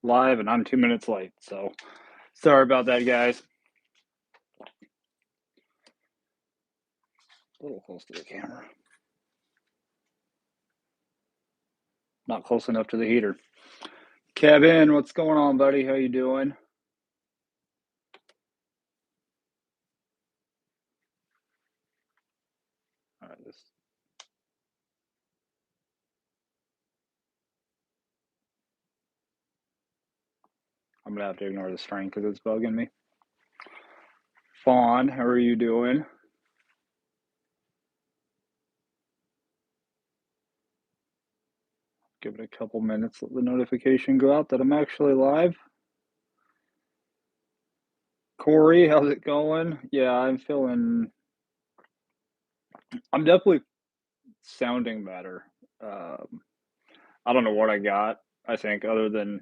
live and I'm 2 minutes late. So sorry about that, guys. A little close to the camera. Not close enough to the heater. Kevin, what's going on, buddy? How you doing? All right, I'm gonna have to ignore the string because it's bugging me. Fawn, how are you doing? Give it a couple minutes, let the notification go out that I'm actually live. Corey, how's it going? Yeah, I'm definitely sounding better. I don't know what I got, I think, other than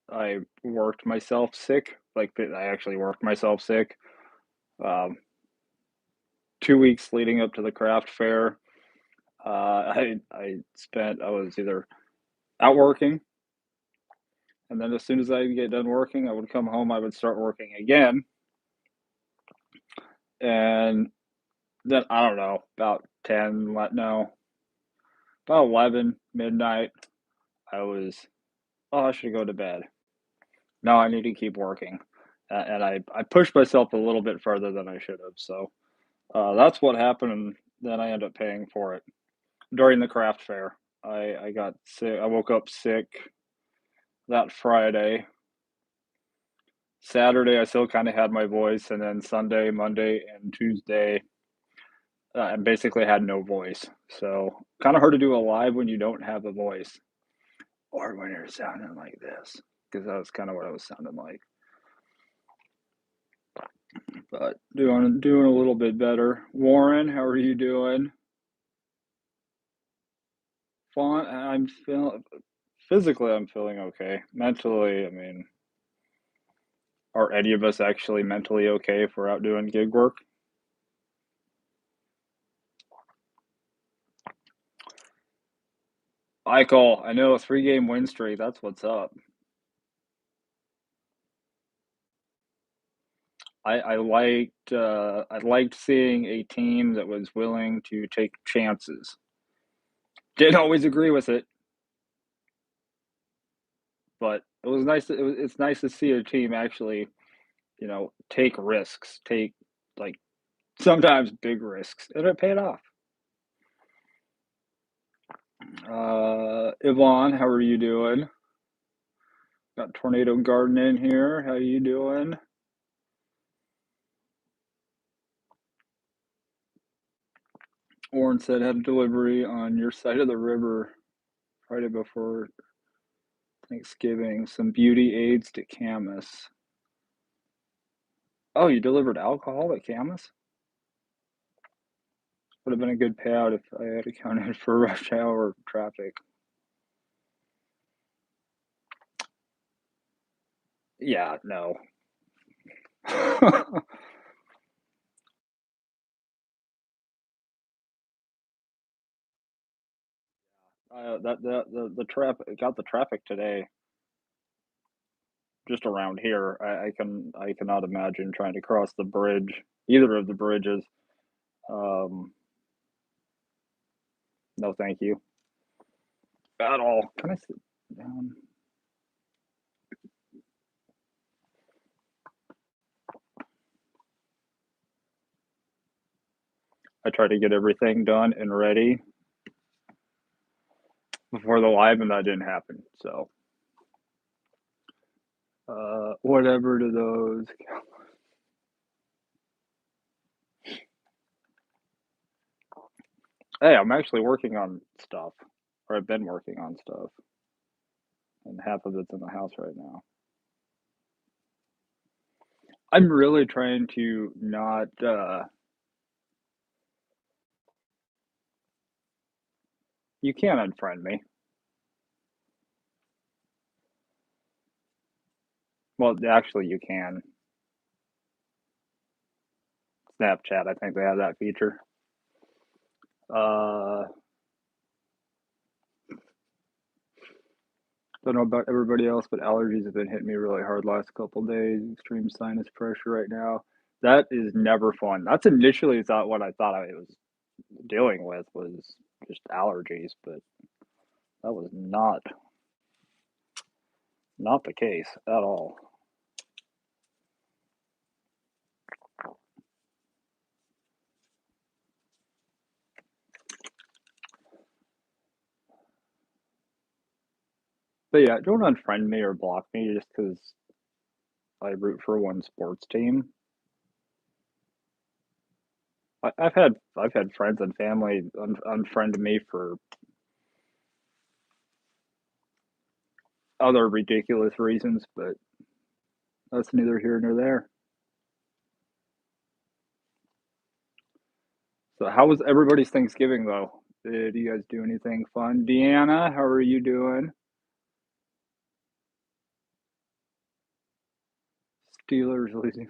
I worked myself sick. Like, I actually worked myself sick. 2 weeks leading up to the craft fair, I was either out working, and then as soon as I get done working, I would come home, I would start working again, and then I don't know, about 11 midnight, I was, oh, I should go to bed. No, I need to keep working, and I pushed myself a little bit further than I should have. So that's what happened, and then I ended up paying for it during the craft fair. I got sick. I woke up sick that Friday. Saturday, I still kind of had my voice, and then Sunday, Monday, and Tuesday, I basically had no voice. So kind of hard to do a live when you don't have a voice, or when you're sounding like this, because that was kind of what I was sounding like. But doing a little bit better. Warren, how are you doing? Font, I'm feeling physically, I'm feeling okay. Mentally, I mean, are any of us actually mentally okay if we're out doing gig work? Michael, I know a 3-game win streak. That's what's up. I liked seeing a team that was willing to take chances. Didn't always agree with it, but it was nice. It's nice to see a team actually, take risks, take like sometimes big risks, and it paid off. Yvonne, how are you doing? Got Tornado Garden in here. How you doing? Warren said had a delivery on your side of the river Friday before Thanksgiving. Some beauty aids to Camus. Oh, you delivered alcohol at Camus? Would have been a good payout if I had accounted for rush hour traffic. Yeah, no. The traffic got the traffic today just around here. I cannot imagine trying to cross the bridge, either of the bridges. Um, no, thank you at all. Can I sit down? I tried to get everything done and ready before the live, and that didn't happen. So, whatever to those. Hey, I'm actually working on stuff, or I've been working on stuff, and half of it's in the house right now. I'm really trying to not. You can't unfriend me. Well, actually, you can. Snapchat, I think they have that feature. Uh, Don't know about everybody else, but allergies have been hitting me really hard last couple days. Extreme sinus pressure right now. That is never fun. That's initially thought what I thought I was dealing with was just allergies, but that was not the case at all. But yeah, don't unfriend me or block me just because I root for one sports team. I've had friends and family unfriend me for other ridiculous reasons, but that's neither here nor there. So, how was everybody's Thanksgiving though? Did you guys do anything fun? Deanna, how are you doing? Steelers losing.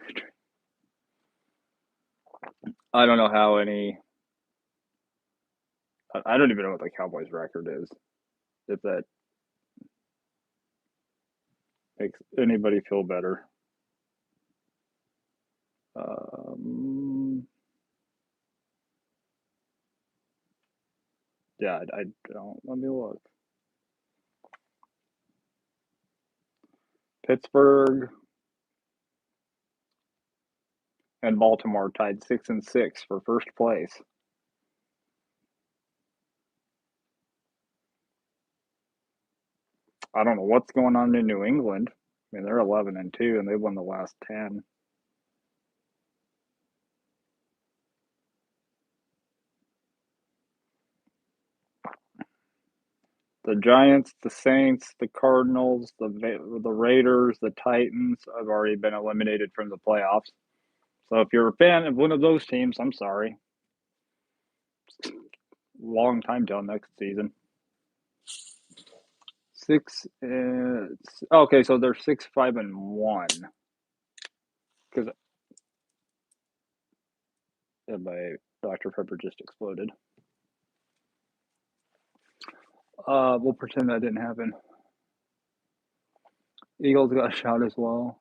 I don't know how any. I don't even know what the Cowboys' record is. If that makes anybody feel better. Um, yeah, I don't. Let me look. Pittsburgh and Baltimore tied 6-6 for first place. I don't know what's going on in New England. I mean, they're 11-2 and they've won the last 10. The Giants, the Saints, the Cardinals, the Raiders, the Titans have already been eliminated from the playoffs. So if you're a fan of one of those teams, I'm sorry. Long time till next season. Okay, so they're 6-5-1 because my Dr. Pepper just exploded. We'll pretend that didn't happen. Eagles got a shot as well.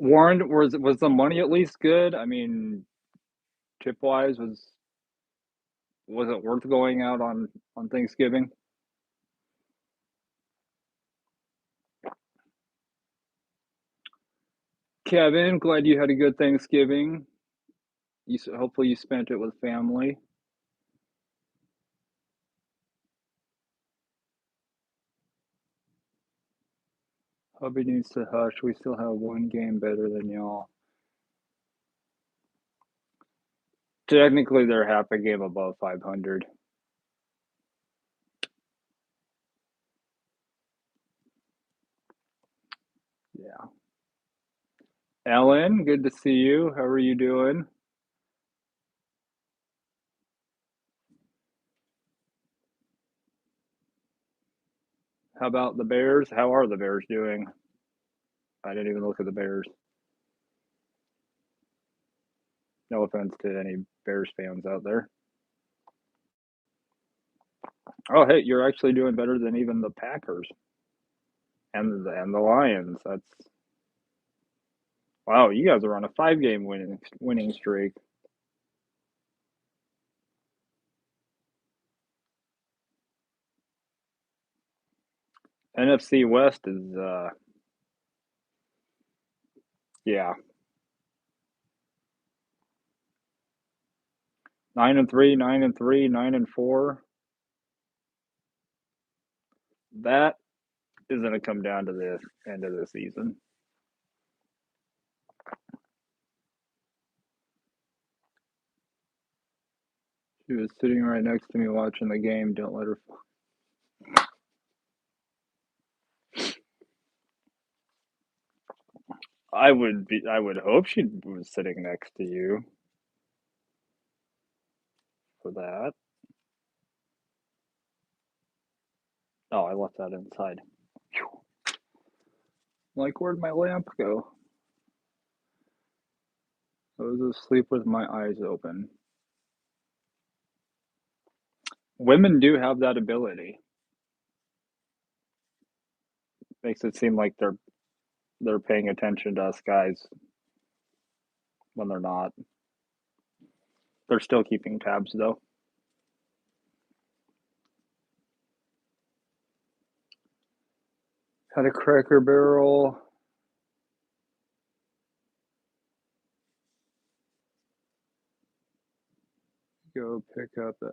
Warren, was the money at least good? I mean, chip wise, was it worth going out on Thanksgiving? Kevin, glad you had a good Thanksgiving. Hopefully you spent it with family. Hubby needs to hush. We still have one game better than y'all. Technically, they're half a game above 500. Yeah. Ellen, good to see you. How are you doing? How about the Bears? How are the Bears doing? I didn't even look at the Bears. No offense to any Bears fans out there. Oh, hey, you're actually doing better than even the Packers and the Lions. That's wow. You guys are on a 5-game winning streak. NFC West is yeah, 9-3, 9-3, 9-4. That is going to come down to the end of the season. She was sitting right next to me watching the game. Don't let her. I would hope she was sitting next to you for that. Oh, I left that inside. Like, where'd my lamp go? I was asleep with my eyes open. Women do have that ability. Makes it seem like they're paying attention to us guys when they're not. They're still keeping tabs though. Had a Cracker Barrel. Go pick up the.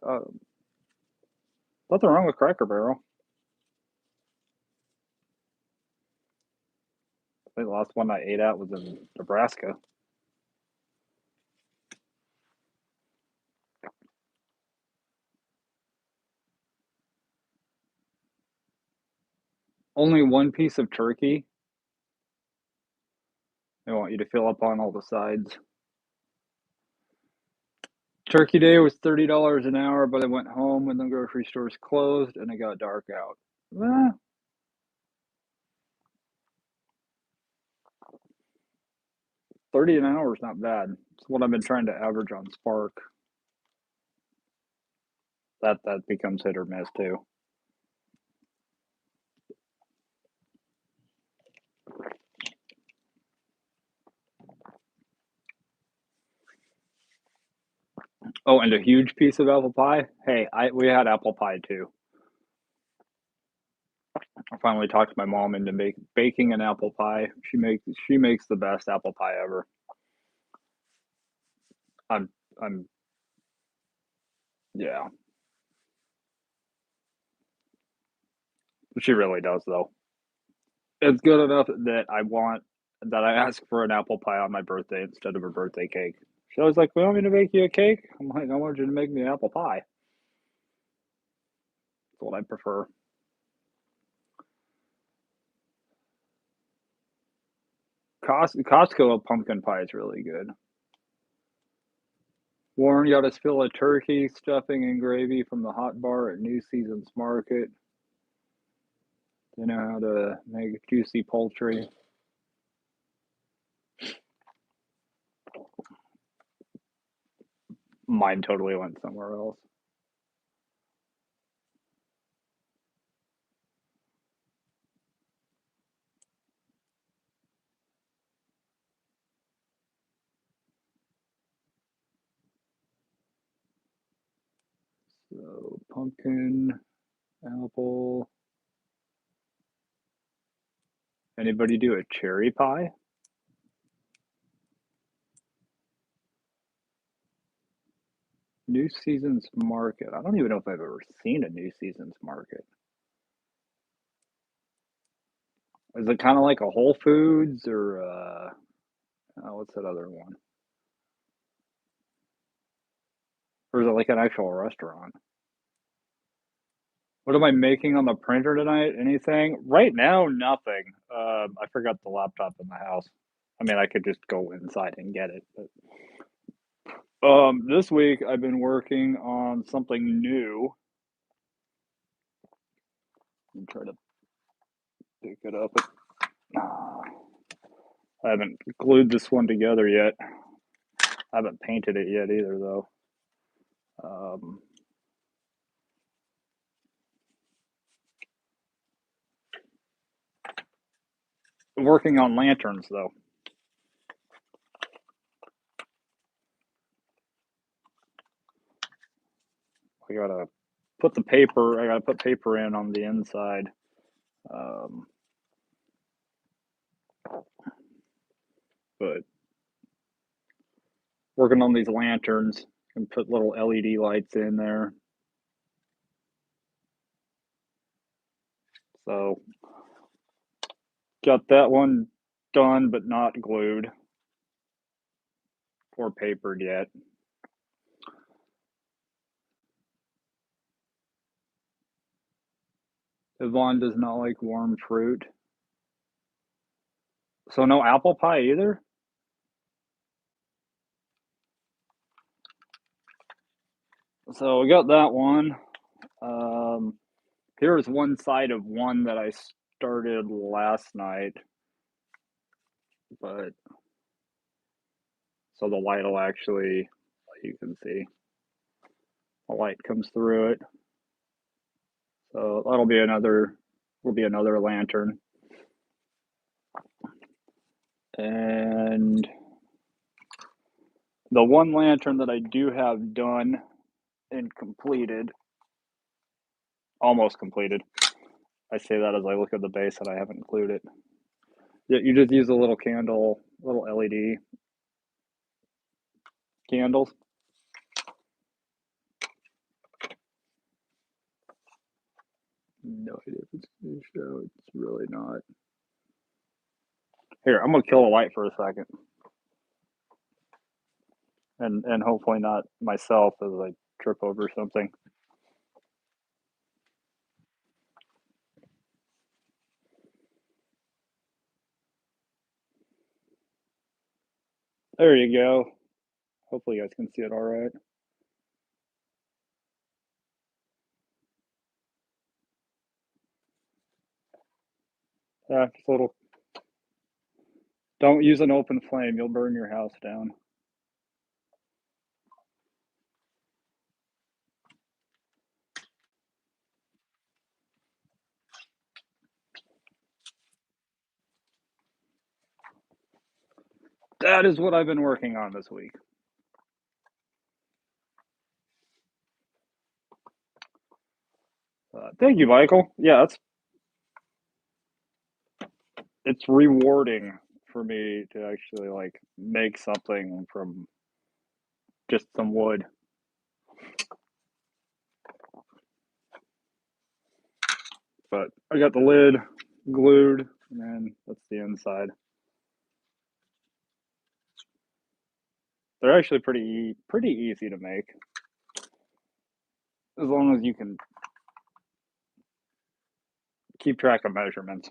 Nothing wrong with Cracker Barrel. I think the last one I ate at was in Nebraska. Only one piece of turkey. They want you to fill up on all the sides. Turkey Day was $30 an hour, but I went home when the grocery stores closed and it got dark out. Eh, 30 an hour is not bad. It's what I've been trying to average on Spark. That becomes hit or miss too. Oh, and a huge piece of apple pie. Hey, we had apple pie too. I finally talked my mom into baking an apple pie. She makes the best apple pie ever. I'm I'm yeah. She really does though. It's good enough that I ask for an apple pie on my birthday instead of a birthday cake. She always like, "We want me to make you a cake?" I'm like, "I want you to make me an apple pie." That's what I prefer. Costco pumpkin pie is really good. Warren got us fill of turkey, stuffing, and gravy from the hot bar at New Seasons Market. They know how to make juicy poultry. Mine totally went somewhere else. So pumpkin, apple. Anybody do a cherry pie? New Seasons Market. I don't even know if I've ever seen a New Seasons Market. Is it kind of like a Whole Foods or what's that other one? Or is it like an actual restaurant? What am I making on the printer tonight? Anything? Right now, nothing. I forgot the laptop in the house. I mean, I could just go inside and get it. But this week I've been working on something new. I'm trying to pick it up. Ah, I haven't glued this one together yet. I haven't painted it yet either, though. Um, Working on lanterns, though. I gotta I gotta put paper in on the inside. Um, but working on these lanterns and put little LED lights in there. So got that one done, but not glued or papered yet. Yvonne does not like warm fruit. So no apple pie either? So we got that one. Um, Here's one side of one that I started last night, but so the light will actually, you can see, the light comes through it. So will be another lantern. And the one lantern that I do have done and completed, almost completed. I say that as I look at the base that I haven't glued it. You just use a little candle, little LED candles. No idea if it's going to show. It's really not. Here, I'm gonna kill a light for a second, and hopefully not myself as I trip over something. There you go. Hopefully you guys can see it all right. Just a little. Don't use an open flame. You'll burn your house down. That is what I've been working on this week. Thank you, Michael. Yeah, it's rewarding for me to actually like make something from just some wood. But I got the lid glued, and then that's the inside. They're actually pretty easy to make, as long as you can keep track of measurements.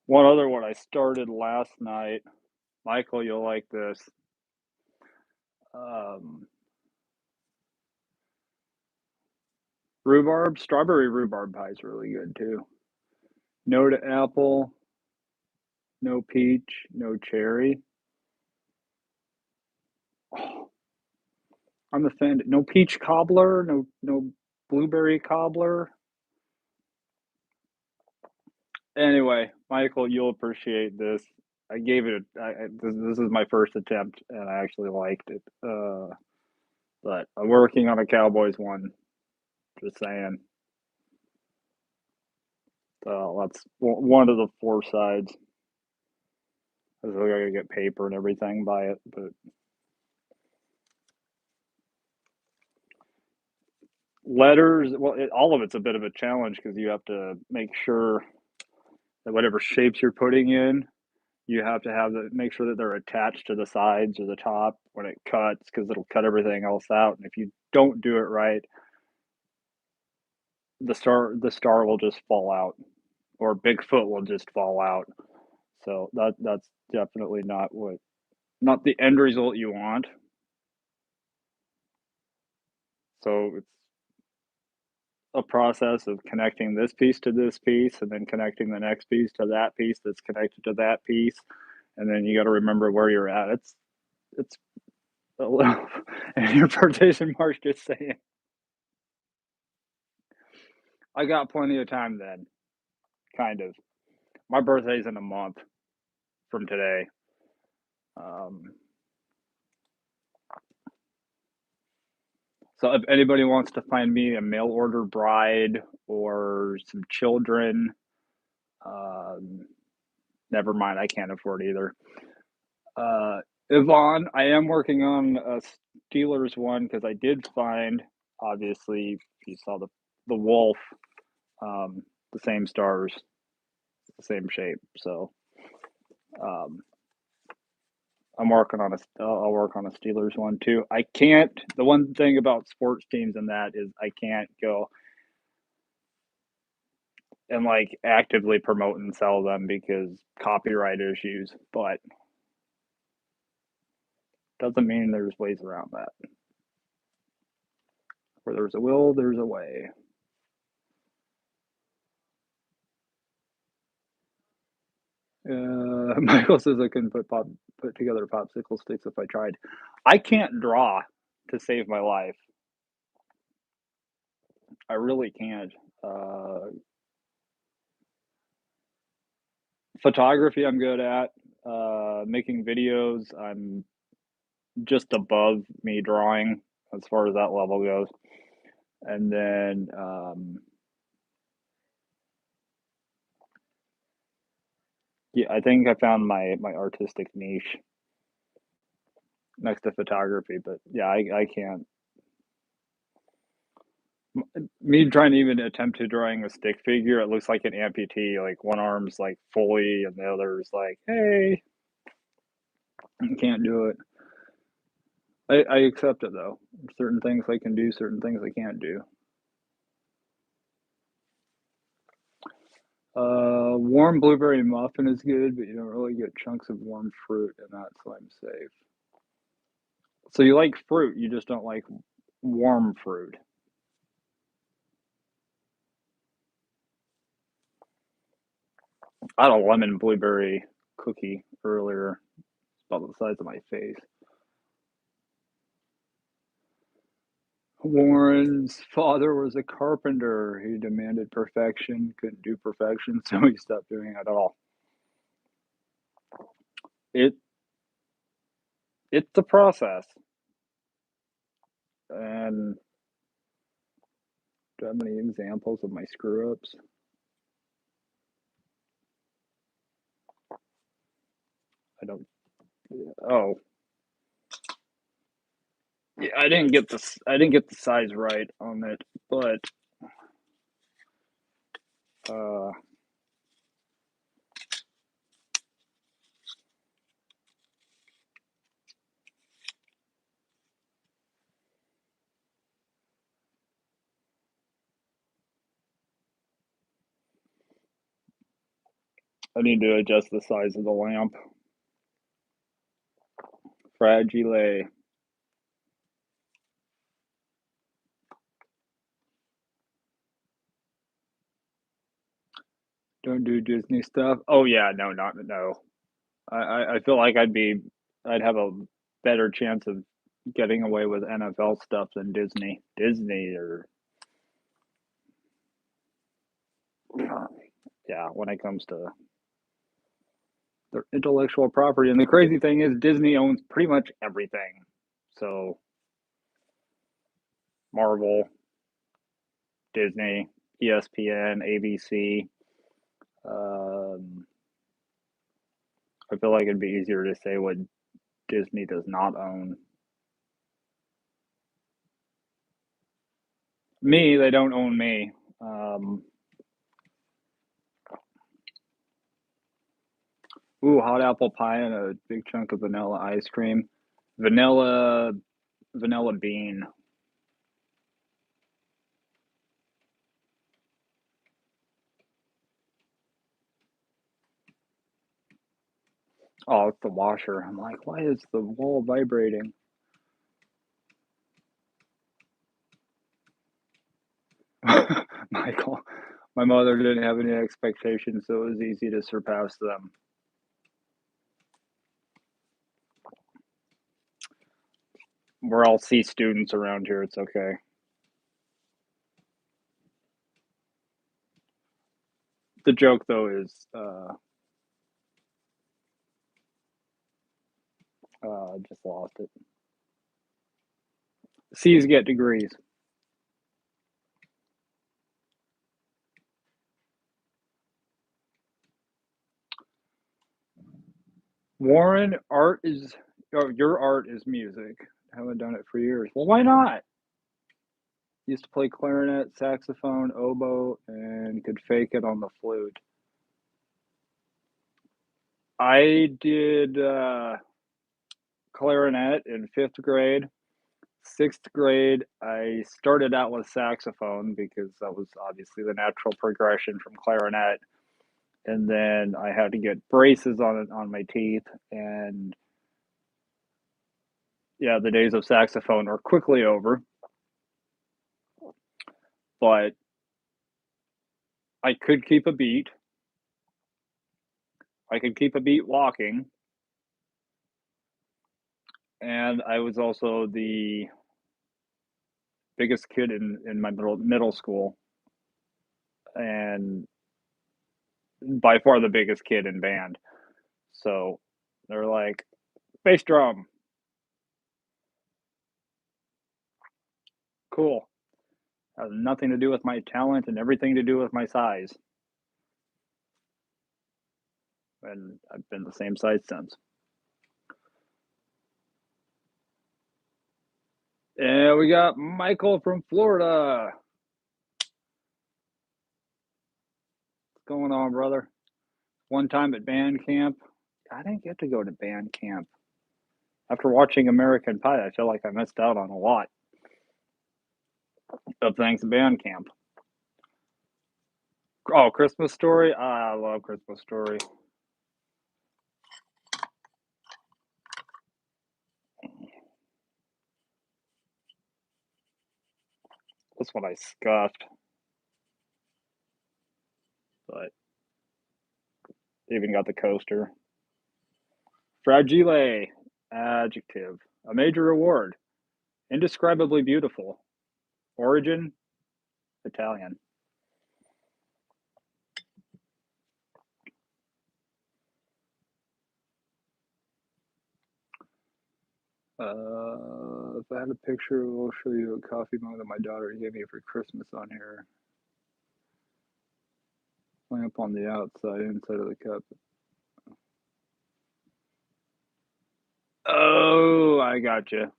One other one I started last night. Michael, you'll like this. Strawberry rhubarb pie is really good too. No to apple, no peach, no cherry. Oh, I'm offended. No peach cobbler, no blueberry cobbler. Anyway, Michael, you'll appreciate this. I gave it. This is my first attempt, and I actually liked it. But I'm working on a Cowboys one. Just saying. So that's one of the four sides. I gotta get paper and everything by it, but letters. Well, all of it's a bit of a challenge because you have to make sure that whatever shapes you're putting in, you have to make sure that they're attached to the sides or the top when it cuts because it'll cut everything else out. And if you don't do it right, the star will just fall out, or Bigfoot will just fall out. So that's definitely not the end result you want. So it's a process of connecting this piece to this piece and then connecting the next piece to that piece that's connected to that piece, and then you got to remember where you're at. It's a little interpretation marks, just saying. I got plenty of time then, kind of. My birthday's in a month from today. Um, so if anybody wants to find me a mail order bride or some children, um, never mind, I can't afford either. Uh, Yvonne, I am working on a Steelers one because I did find, obviously, if you saw the wolf, the same stars, the same shape. So um, I'll work on a Steelers one too. I can't. The one thing about sports teams and that is I can't go and like actively promote and sell them because copyright issues. But doesn't mean there's ways around that. Where there's a will, there's a way. Michael says I couldn't put together popsicle sticks if I tried. I can't draw to save my life. I really can't. Uh, Photography, I'm good at. Making videos, I'm just above me drawing as far as that level goes. And then, yeah, I think I found my artistic niche next to photography. But yeah, I can't. Me trying to even attempt to drawing a stick figure, it looks like an amputee. Like one arm's like fully, and the other's like, hey, I can't do it. I accept it though. Certain things I can do, certain things I can't do. Warm blueberry muffin is good, but you don't really get chunks of warm fruit in that, so I'm safe. So you like fruit, you just don't like warm fruit. I had a lemon blueberry cookie earlier, about the size of my face. Warren's father was a carpenter. He demanded perfection, couldn't do perfection, so he stopped doing it at all. It it's the process. And do I have any examples of my screw ups? I don't. Oh, yeah, I didn't get this. I didn't get the size right on it, but uh, I need to adjust the size of the lamp. Fragile. Don't do Disney stuff. Oh yeah, no, not no. I feel like I'd have a better chance of getting away with NFL stuff than Disney. Disney or yeah, when it comes to their intellectual property. And the crazy thing is Disney owns pretty much everything. So Marvel, Disney, ESPN, ABC. Um, I feel like it'd be easier to say what Disney does not own. Me, they don't own me. Ooh, hot apple pie and a big chunk of vanilla ice cream. Vanilla, vanilla bean. Oh, it's the washer. I'm like, why is the wall vibrating? Michael, my mother didn't have any expectations, so it was easy to surpass them. We're all C students around here. It's okay. The joke, though, is just lost it. C's get degrees. Warren, art is, oh, your art is music. I haven't done it for years. Well, why not? Used to play clarinet, saxophone, oboe, and could fake it on the flute. I did clarinet in fifth grade. Sixth grade, I started out with saxophone because that was obviously the natural progression from clarinet. And then I had to get braces on my teeth. And yeah, the days of saxophone are quickly over. But I could keep a beat. I could keep a beat walking. And I was also the biggest kid in my middle school, and by far the biggest kid in band. So they're like, bass drum, cool. Has nothing to do with my talent and everything to do with my size. And I've been the same size since. And we got Michael from Florida. What's going on, brother? One time at band camp, I didn't get to go to band camp. After watching American Pie, I feel like I missed out on a lot of things at band camp. Oh, Christmas Story? I love Christmas Story. This one I scuffed, but even got the coaster. Fragile, adjective. A major award. Indescribably beautiful. Origin, Italian. If I had a picture, I'll show you a coffee mug that my daughter gave me for Christmas on here. Lamp on the outside, inside of the cup. Oh, I gotcha.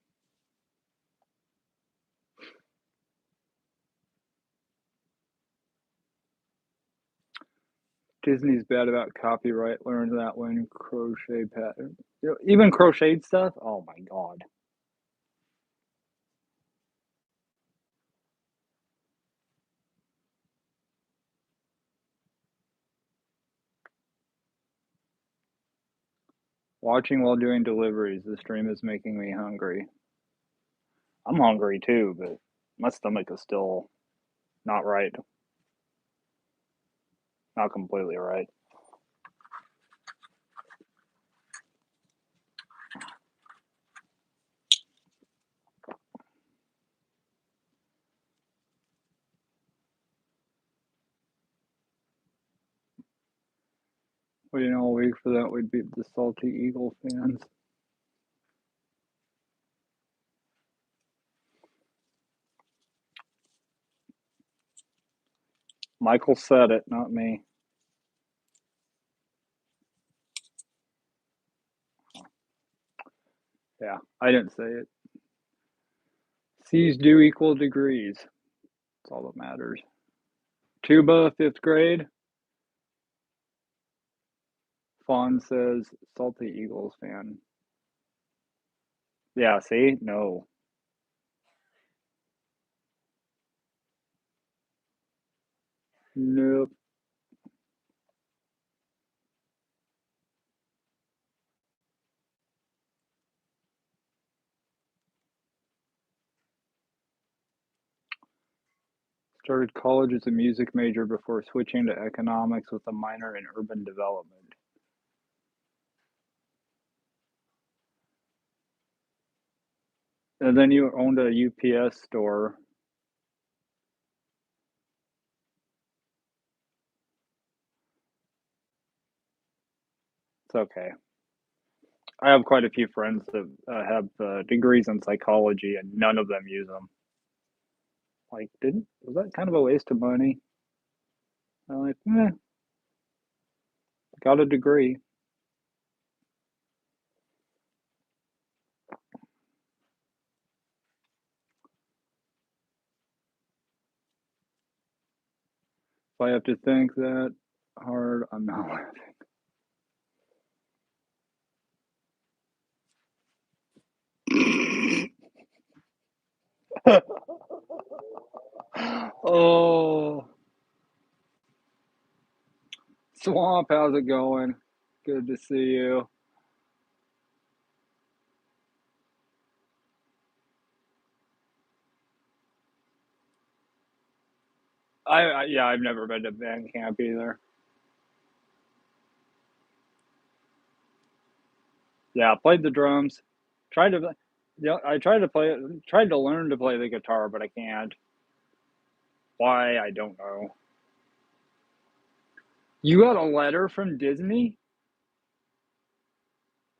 Disney's bad about copyright. Learned that when crochet pattern. You know, even crocheted stuff. Oh my god. Watching while doing deliveries. The stream is making me hungry. I'm hungry too, but my stomach is still not right. Not completely right. Waiting all week for that, we'd beat the Salty Eagle fans. Michael said it, not me. Yeah, I didn't say it. C's do equal degrees. That's all that matters. Tuba, 5th grade. Fawn says Salty Eagles fan. Yeah, see? No. Nope. Started college as a music major before switching to economics with a minor in urban development. And then you owned a UPS store. It's okay. I have quite a few friends that have degrees in psychology, and none of them use them. Like, didn't was that kind of a waste of money? I'm like, got a degree. If I have to think that hard, I'm not laughing. Oh, Swamp, how's it going? Good to see you. Yeah, I've never been to band camp either. Yeah, played the drums. Tried to. Yeah, I tried to learn to play the guitar, but I can't. Why, I don't know. You got a letter from Disney?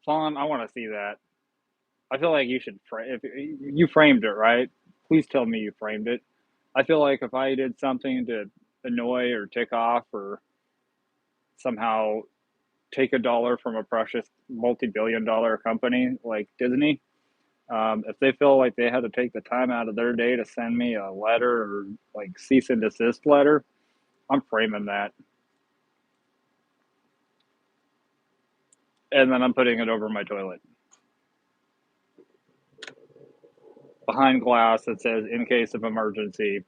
Fawn, I want to see that. I feel like you should if you framed it, right? Please tell me you framed it. I feel like if I did something to annoy or tick off or somehow take a dollar from a precious multi-billion-dollar company like Disney, if they feel like they had to take the time out of their day to send me a letter or like cease and desist letter, I'm framing that, and then I'm putting it over my toilet behind glass that says "in case of emergency."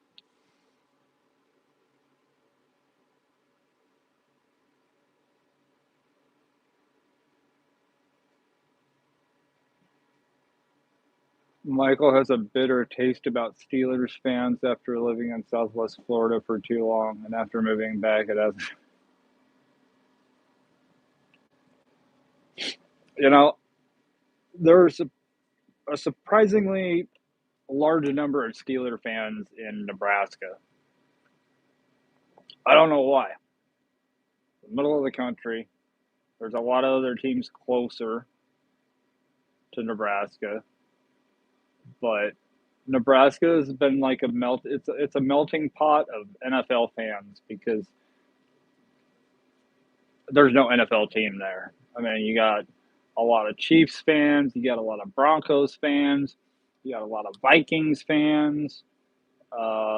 Michael has a bitter taste about Steelers fans after living in Southwest Florida for too long, and after moving back, it has. You know, there's a surprisingly large number of Steeler fans in Nebraska. I don't know why. The middle of the country, there's a lot of other teams closer to Nebraska, but Nebraska has been like a melt. It's a melting pot of NFL fans because there's no NFL team there. I mean, you got a lot of Chiefs fans, you got a lot of Broncos fans, you got a lot of Vikings fans.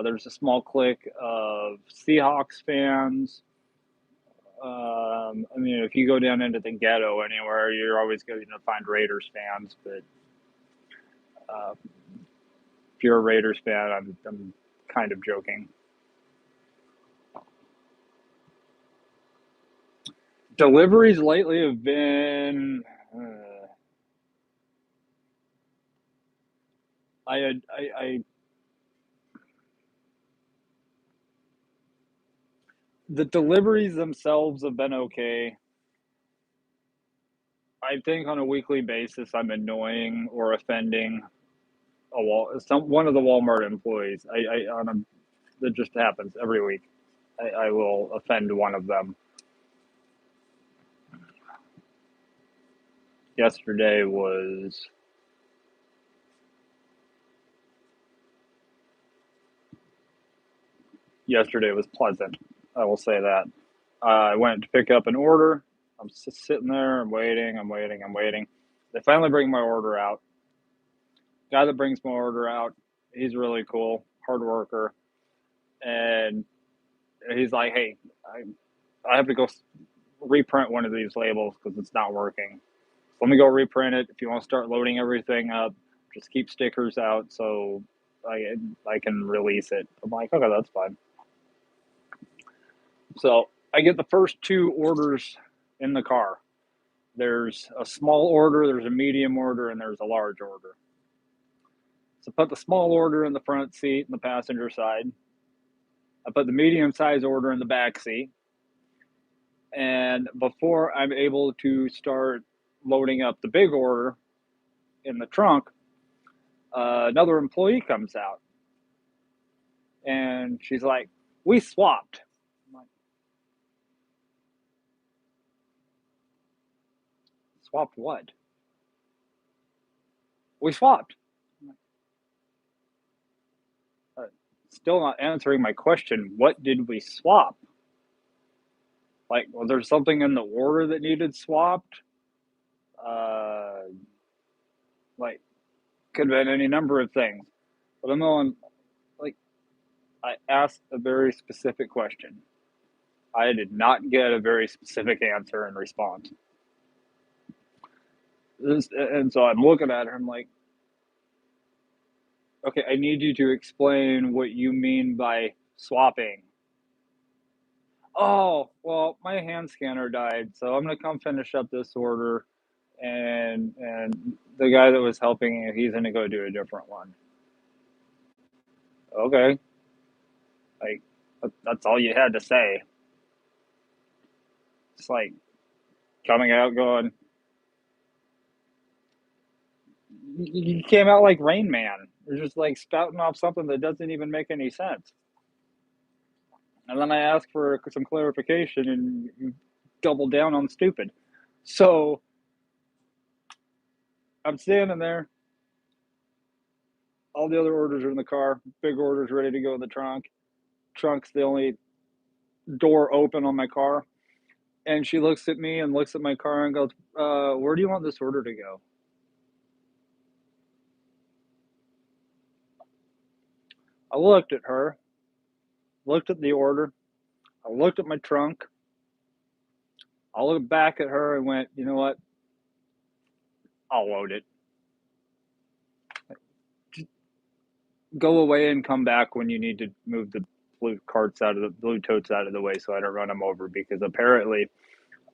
There's a small clique of Seahawks fans. I mean, if you go down into the ghetto anywhere, you're always going to find Raiders fans. But if you're a Raiders fan, I'm kind of joking. Deliveries lately have been. I the deliveries themselves have been okay. I think on a weekly basis, I'm annoying or offending one of the Walmart employees. That just happens every week. I will offend one of them. Yesterday was yesterday was pleasant. I will say that. I went to pick up an order. I'm just sitting there. I'm waiting. I'm waiting. I'm waiting. They finally bring my order out. Guy that brings my order out, he's really cool, hard worker, and he's like, "Hey, I have to go reprint one of these labels because it's not working. Let me go reprint it. If you want to start loading everything up, just keep stickers out so I can release it." I'm like, "Okay, that's fine." So I get the first two orders in the car. There's a small order, there's a medium order, and there's a large order. So put the small order in the front seat in the passenger side. I put the medium size order in the back seat. And before I'm able to start loading up the big order in the trunk, another employee comes out and she's like, "We swapped." I'm like, "Swapped what?" "We swapped." uh, Still not answering my question. What did we swap? Like, was there something in the order that needed swapped? Uh, like, could have been any number of things. But I'm going, like, I asked a very specific question. I did not get a very specific answer in response. And so I'm looking at her, I'm like, "Okay, I need you to explain what you mean by swapping." "Oh, well, my hand scanner died, so I'm gonna come finish up this order, and the guy that was helping, he's gonna go do a different one." Okay, like that's all you had to say. It's like coming out going, You came out like Rain Man. You're just like spouting off something that doesn't even make any sense. And then I asked for some clarification, and you double down on stupid. So I'm standing there. All the other orders are in the car. Big orders ready to go in the trunk. Trunk's the only door open on my car. And she looks at me and looks at my car and goes, "Where do you want this order to go?" I looked at her, looked at the order. I looked at my trunk. I looked back at her and went, "You know what? I'll load it. Just go away and come back when you need to move the blue totes out of the way so I don't run them over, because apparently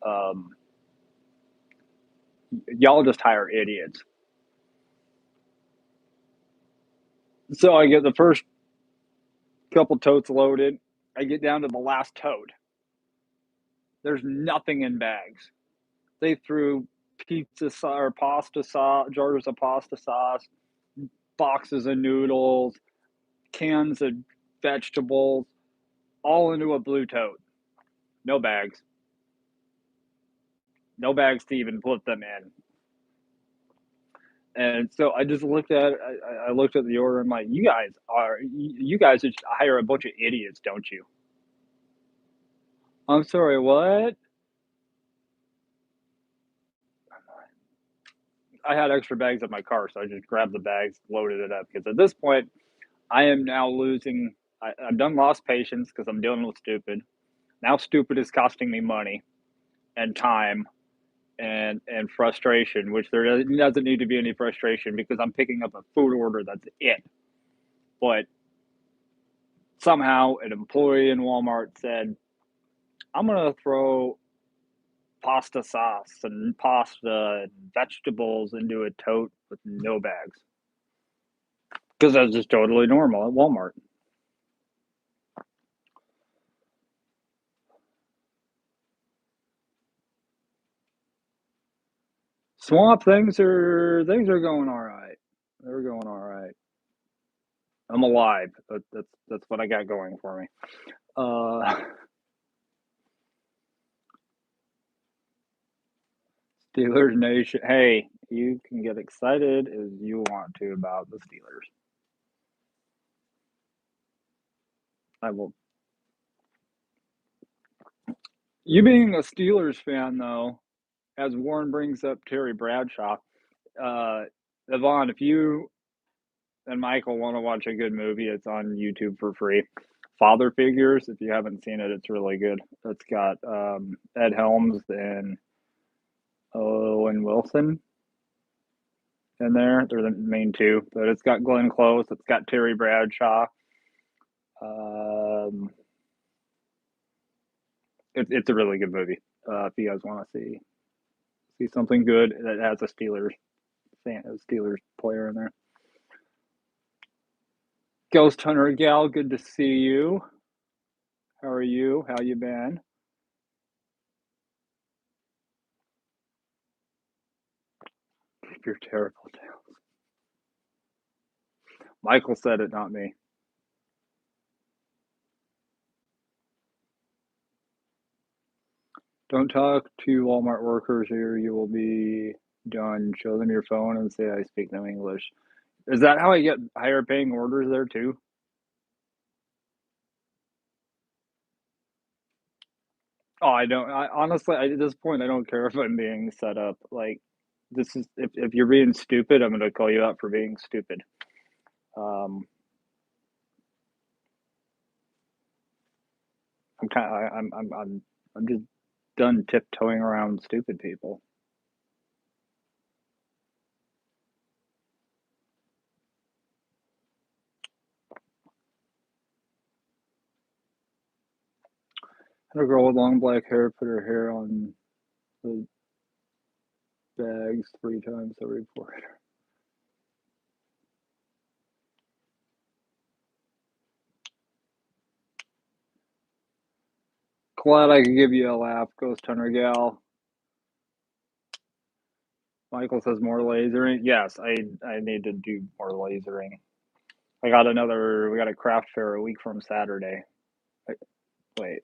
um, y'all just hire idiots." So I get the first couple totes loaded. I get down to the last tote. There's nothing in bags. They threw pizza sauce or pasta sauce, jars of pasta sauce, boxes of noodles, cans of vegetables, all into a blue tote. No bags. No bags to even put them in. And so I just looked at I looked at the order. I'm like, you guys just hire a bunch of idiots, don't you? I'm sorry, what? I had extra bags in my car, so I just grabbed the bags, loaded it up. Because at this point, I am now losing. I've done lost patience because I'm dealing with stupid. Now stupid is costing me money and time and frustration, which there doesn't need to be any frustration because I'm picking up a food order. That's it. But somehow an employee in Walmart said, "I'm gonna throw pasta sauce and pasta and vegetables into a tote with no bags," because that's just totally normal at Walmart. Swamp things are going all right. They're going all right. I'm alive. That's what I got going for me. Uh, Steelers Nation. Hey, you can get excited as you want to about the Steelers. I will. You being a Steelers fan, though, as Warren brings up Terry Bradshaw, uh, Yvonne, if you and Michael want to watch a good movie, it's on YouTube for free. Father Figures. If you haven't seen it, it's really good. It's got Ed Helms and Owen Wilson in there. They're the main two, but it's got Glenn Close. It's got Terry Bradshaw. Um, it's a really good movie. If you guys want to see something good that has a Steelers player in there. Ghost Hunter Gal, good to see you. How are you? How you been? You're terrible. Michael said it, not me. Don't talk to Walmart workers or you will be done. Show them your phone and say I speak no English. Is that how I get higher paying orders there too? Oh, I don't. I honestly, at this point, I don't care if I'm being set up. Like, this is if you're being stupid, I'm gonna call you out for being stupid. Um, I'm kind of, I'm just done tiptoeing around stupid people. Had a girl with long black hair put her hair on the bags 3 times. I reported her. Glad I could give you a laugh, Ghost Hunter Gal. Michael says more lasering. Yes, I need to do more lasering. I got another. We got a craft fair a week from Saturday. Wait,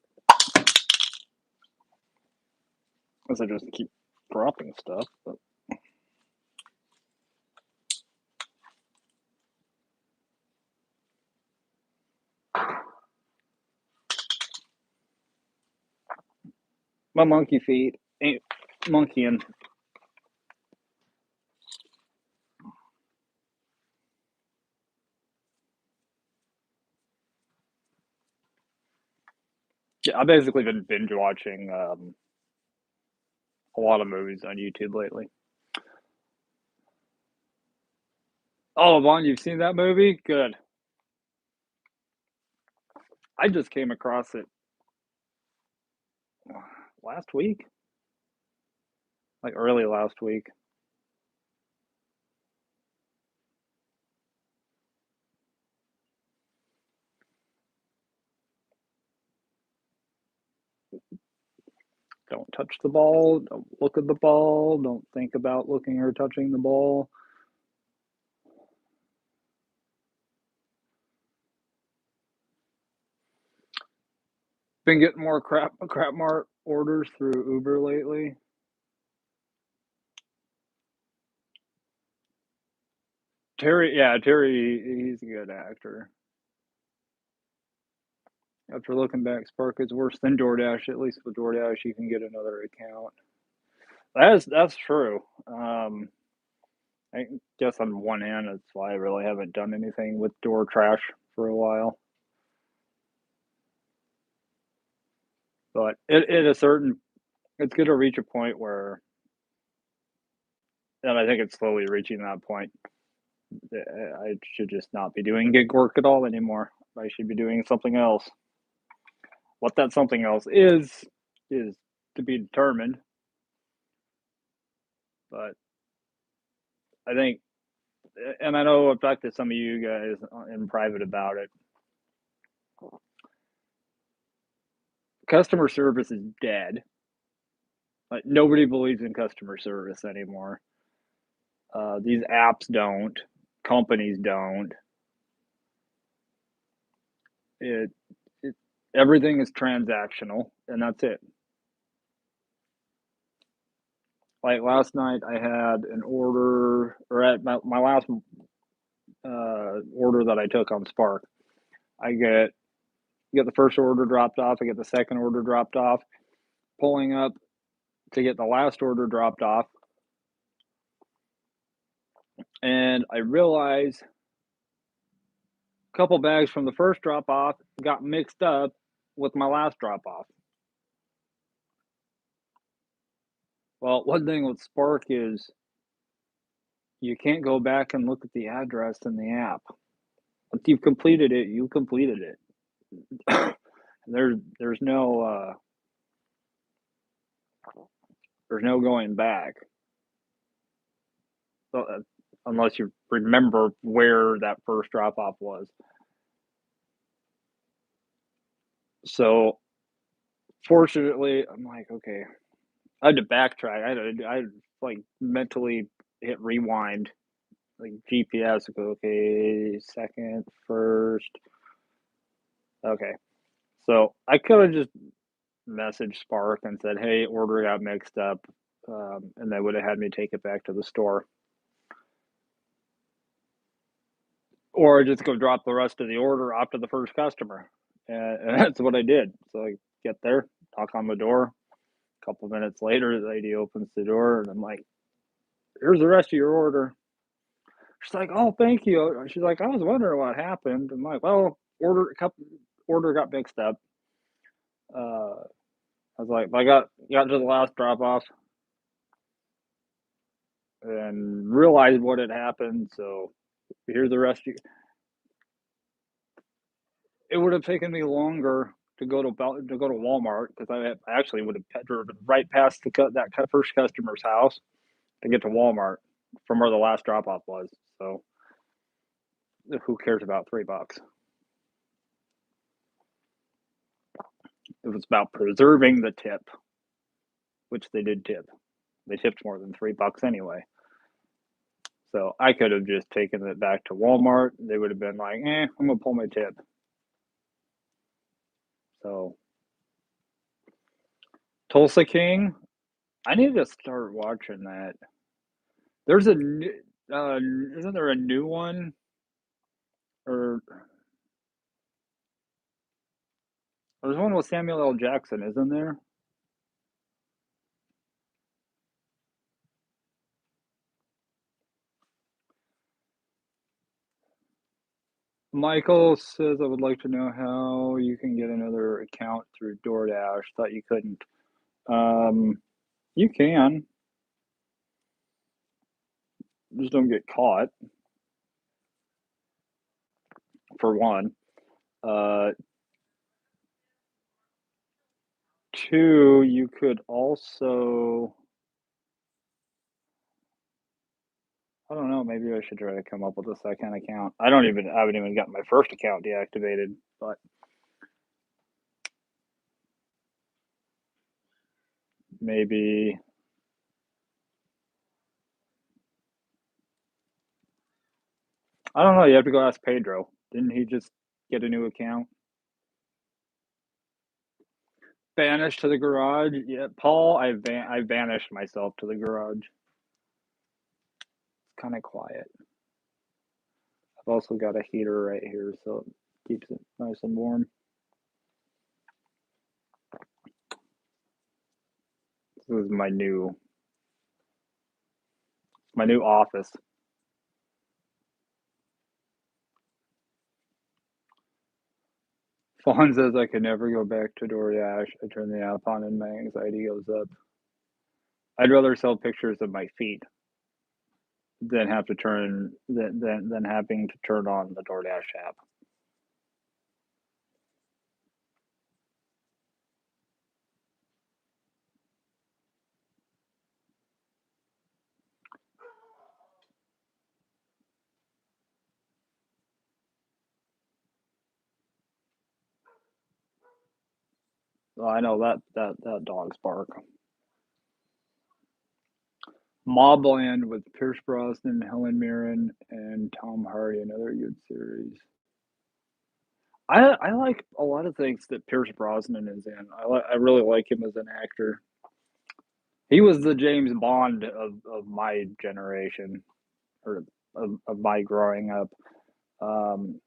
unless I just keep dropping stuff. But my monkey feet ain't monkeying. Yeah, I've basically been binge watching a lot of movies on YouTube lately. Oh, Vaughn, you've seen that movie? Good. I just came across it last week, like early last week. Don't touch the ball. Don't look at the ball. Don't think about looking or touching the ball. Been getting more crap mart orders through Uber lately. Terry, yeah, Terry, he's a good actor. After looking back, Spark is worse than DoorDash. At least with DoorDash, you can get another account. That's true. I guess on one hand, that's why I really haven't done anything with Door Trash for a while. But at a certain, it's going to reach a point where, and I think it's slowly reaching that point. I should just not be doing gig work at all anymore. I should be doing something else. What that something else is to be determined. But I think, and I know I've talked to some of you guys in private about it. Customer service is dead. Like nobody believes in customer service anymore. These apps don't. Companies don't. It, it everything is transactional, and that's it. Like last night, I had an order, or at my last order that I took on Spark. I get the first order dropped off. I get the second order dropped off. Pulling up to get the last order dropped off, and I realize a couple bags from the first drop off got mixed up with my last drop off. Well, one thing with Spark is you can't go back and look at the address in the app. Once you've completed it, you completed it. There's no going back. So, unless you remember where that first drop off was. So fortunately, I'm like, okay, I had to backtrack. I like mentally hit rewind, like GPS. Go, okay, second, first. Okay, so I could have just messaged Spark and said, "Hey, order got mixed up," and they would have had me take it back to the store, or just go drop the rest of the order off to the first customer, and that's what I did. So I get there, knock on the door. A couple minutes later, the lady opens the door, and I'm like, "Here's the rest of your order." She's like, "Oh, thank you." She's like, "I was wondering what happened." I'm like, "Well, order got mixed up." I was like, I got to the last drop off and realized what had happened. So here's the rest. It would have taken me longer to go to Walmart because I actually would have driven right past that first customer's house to get to Walmart from where the last drop off was. So who cares about $3? It was about preserving the tip, which they did tip. They tipped more than $3 anyway. So I could have just taken it back to Walmart. They would have been like, I'm gonna pull my tip. So Tulsa King, I need to start watching that. There's a new, isn't there a new one? Or there's one with Samuel L. Jackson, isn't there? Michael says, I would like to know how you can get another account through DoorDash. Thought you couldn't. Um, you can. Just don't get caught, for one. Uh, two, you could also, I don't know, maybe I should try to come up with a second account. I haven't even got my first account deactivated, but maybe, I don't know, you have to go ask Pedro. Didn't he just get a new account? Banished to the garage? Yeah, Paul, I banished myself to the garage. It's kind of quiet. I've also got a heater right here, so it keeps it nice and warm. This is my new office. Fawn says I could never go back to DoorDash. I turn the app on and my anxiety goes up. I'd rather sell pictures of my feet than have to turn than having to turn on the DoorDash app. Oh, I know that dog's bark. Mobland with Pierce Brosnan, Helen Mirren, and Tom Hardy. Another good series. I like a lot of things that Pierce Brosnan is in. I really like him as an actor. He was the James Bond of my generation, or of my growing up. Um,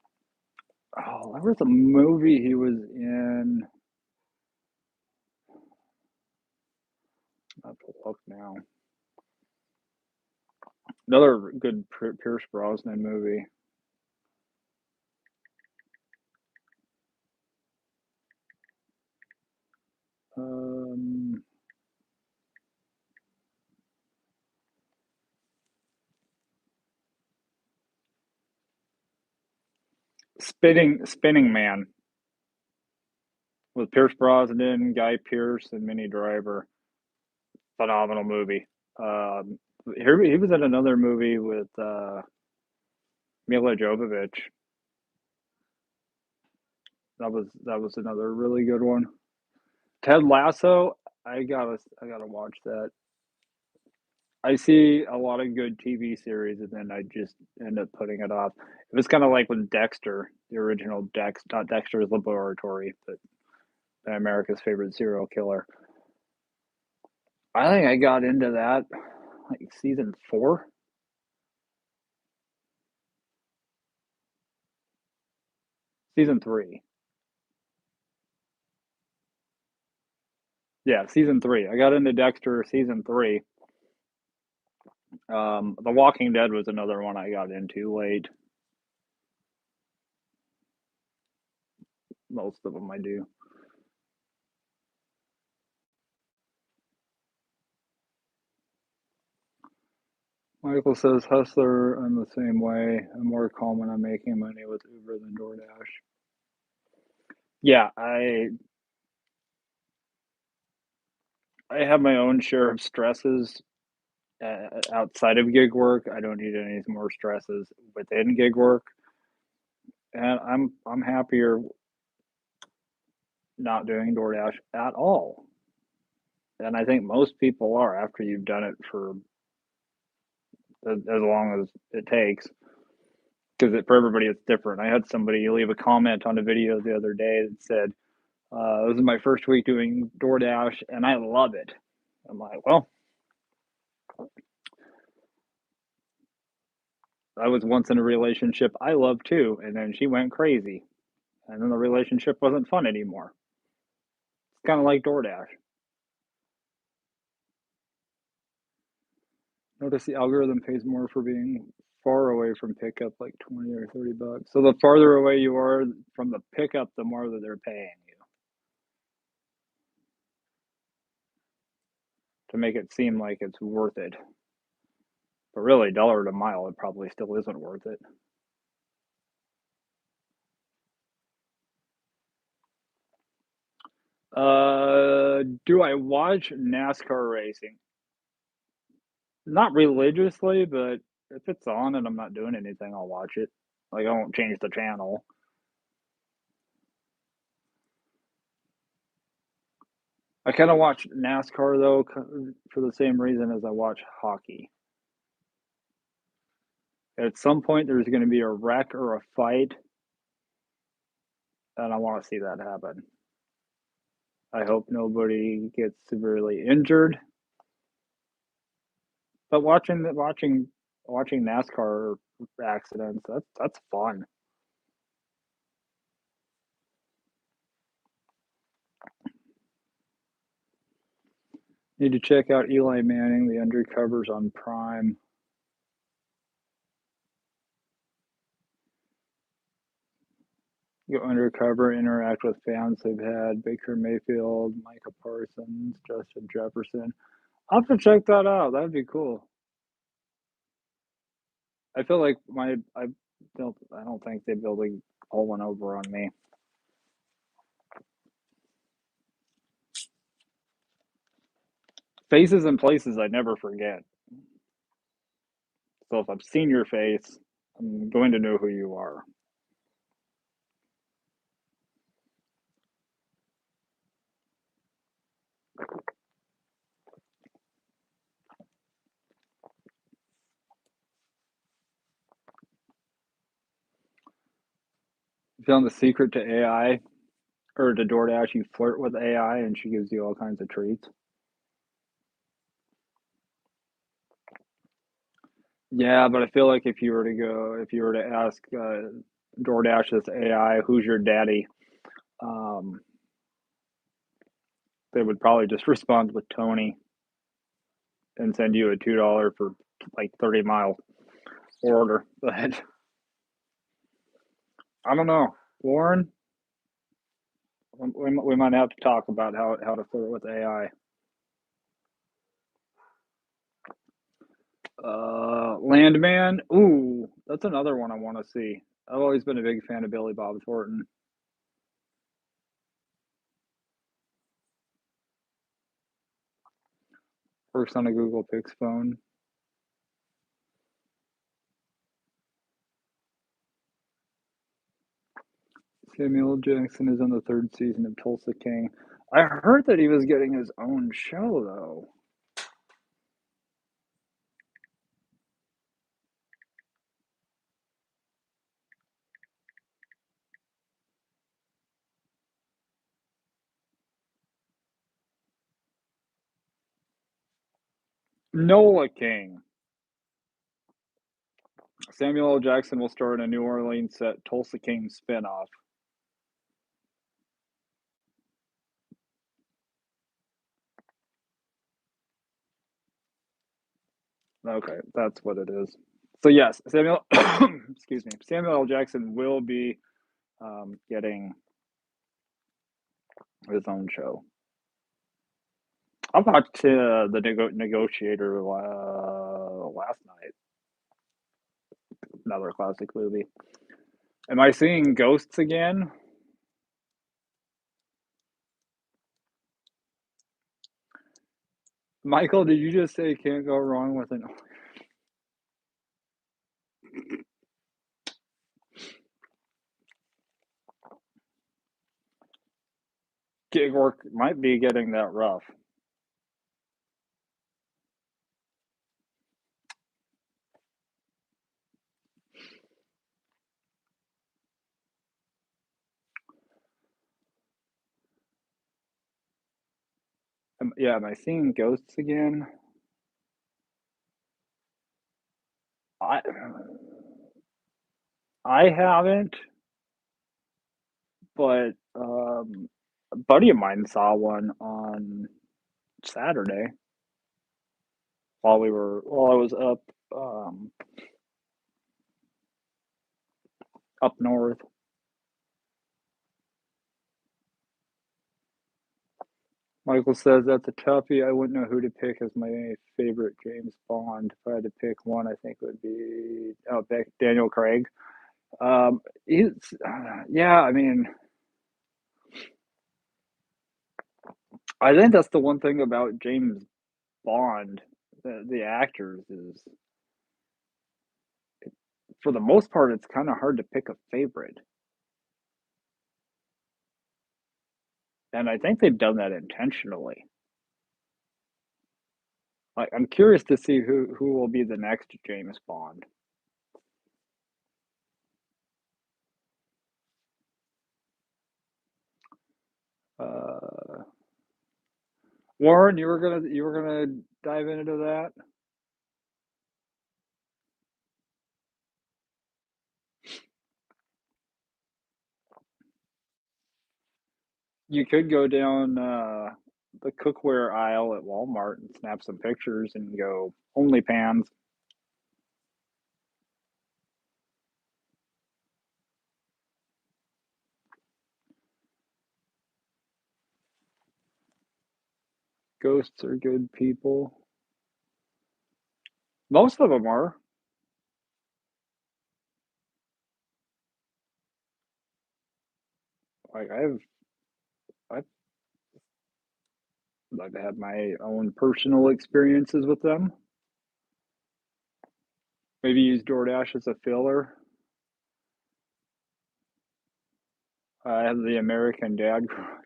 there was a movie he was in. I have to look now. Another good Pierce Brosnan movie. Um, Spinning Man with Pierce Brosnan, Guy Pearce, and Minnie Driver. Phenomenal movie. Um, he was in another movie with Mila Jovovich. That was another really good one. Ted Lasso. I gotta watch that. I see a lot of good TV series, and then I just end up putting it off. It was kind of like with Dexter, the original not Dexter's Laboratory, but America's Favorite Serial Killer. I think I got into that like season 4, season 3. Yeah, season 3. I got into Dexter season 3. The Walking Dead was another one I got into late. Most of them I do. Michael says, Hustler, I'm the same way. I'm more calm when I'm making money with Uber than DoorDash. Yeah, I have my own share of stresses outside of gig work. I don't need any more stresses within gig work, and I'm happier not doing DoorDash at all. And I think most people are after you've done it for as long as it takes, because for everybody it's different. I had somebody leave a comment on a video the other day that said, "This is my first week doing DoorDash, and I love it." I'm like, "Well, I was once in a relationship I love too, and then she went crazy, and then the relationship wasn't fun anymore." It's kind of like DoorDash. Notice the algorithm pays more for being far away from pickup, like 20 or $30. So the farther away you are from the pickup, the more that they're paying you to make it seem like it's worth it. But really, dollar to mile, it probably still isn't worth it. Do I watch NASCAR racing? Not religiously, but if it's on and I'm not doing anything, I'll watch it. Like, I won't change the channel. I kind of watch NASCAR though, for the same reason as I watch hockey. At some point, there's going to be a wreck or a fight, and I want to see that happen. I hope nobody gets severely injured. But watching NASCAR accidents, that's fun. Need to check out Eli Manning, the undercovers on Prime. Go undercover, interact with fans they've had, Baker Mayfield, Micah Parsons, Justin Jefferson. I'll have to check that out. That'd be cool. I feel like I don't think they'd be able to pull one over on me. Faces and places I never forget. So if I've seen your face, I'm going to know who you are. You found the secret to AI or to DoorDash, you flirt with AI and she gives you all kinds of treats. Yeah, but I feel like if you were to ask DoorDash's AI, who's your daddy? Um, they would probably just respond with Tony and send you a $2 for like 30-mile order. But I don't know, Warren. We might have to talk about how to flirt with AI. Landman. Ooh, that's another one I want to see. I've always been a big fan of Billy Bob Thornton. Works on a Google Pix phone. Samuel Jackson is on the third season of Tulsa King. I heard that he was getting his own show though. Nola King. Samuel L. Jackson will star in a New Orleans set Tulsa King spinoff. Okay, that's what it is. So yes, Samuel. Excuse me. Samuel L. Jackson will be getting his own show. I watched the Negotiator last night. Another classic movie. Am I seeing ghosts again? Michael, did you just say can't go wrong with an gig work might be getting that rough. Yeah, am I seeing ghosts again? I I haven't, but, a buddy of mine saw one on Saturday while I was um, up north. Michael says, "That's a toughie. I wouldn't know who to pick as my favorite James Bond. If I had to pick one, I think it would be, oh, Daniel Craig." He's yeah, I mean, I think that's the one thing about James Bond, the actors is, for the most part, it's kinda hard to pick a favorite, and I think they've done that intentionally. Like, I'm curious to see who will be the next James Bond. Uh, Warren, you were gonna dive into that? You could go down, the cookware aisle at Walmart and snap some pictures and go, "OnlyPans." Ghosts are good people. Most of them are. Like, I've I've had my own personal experiences with them. Maybe use DoorDash as a filler. I have the American Dad garage.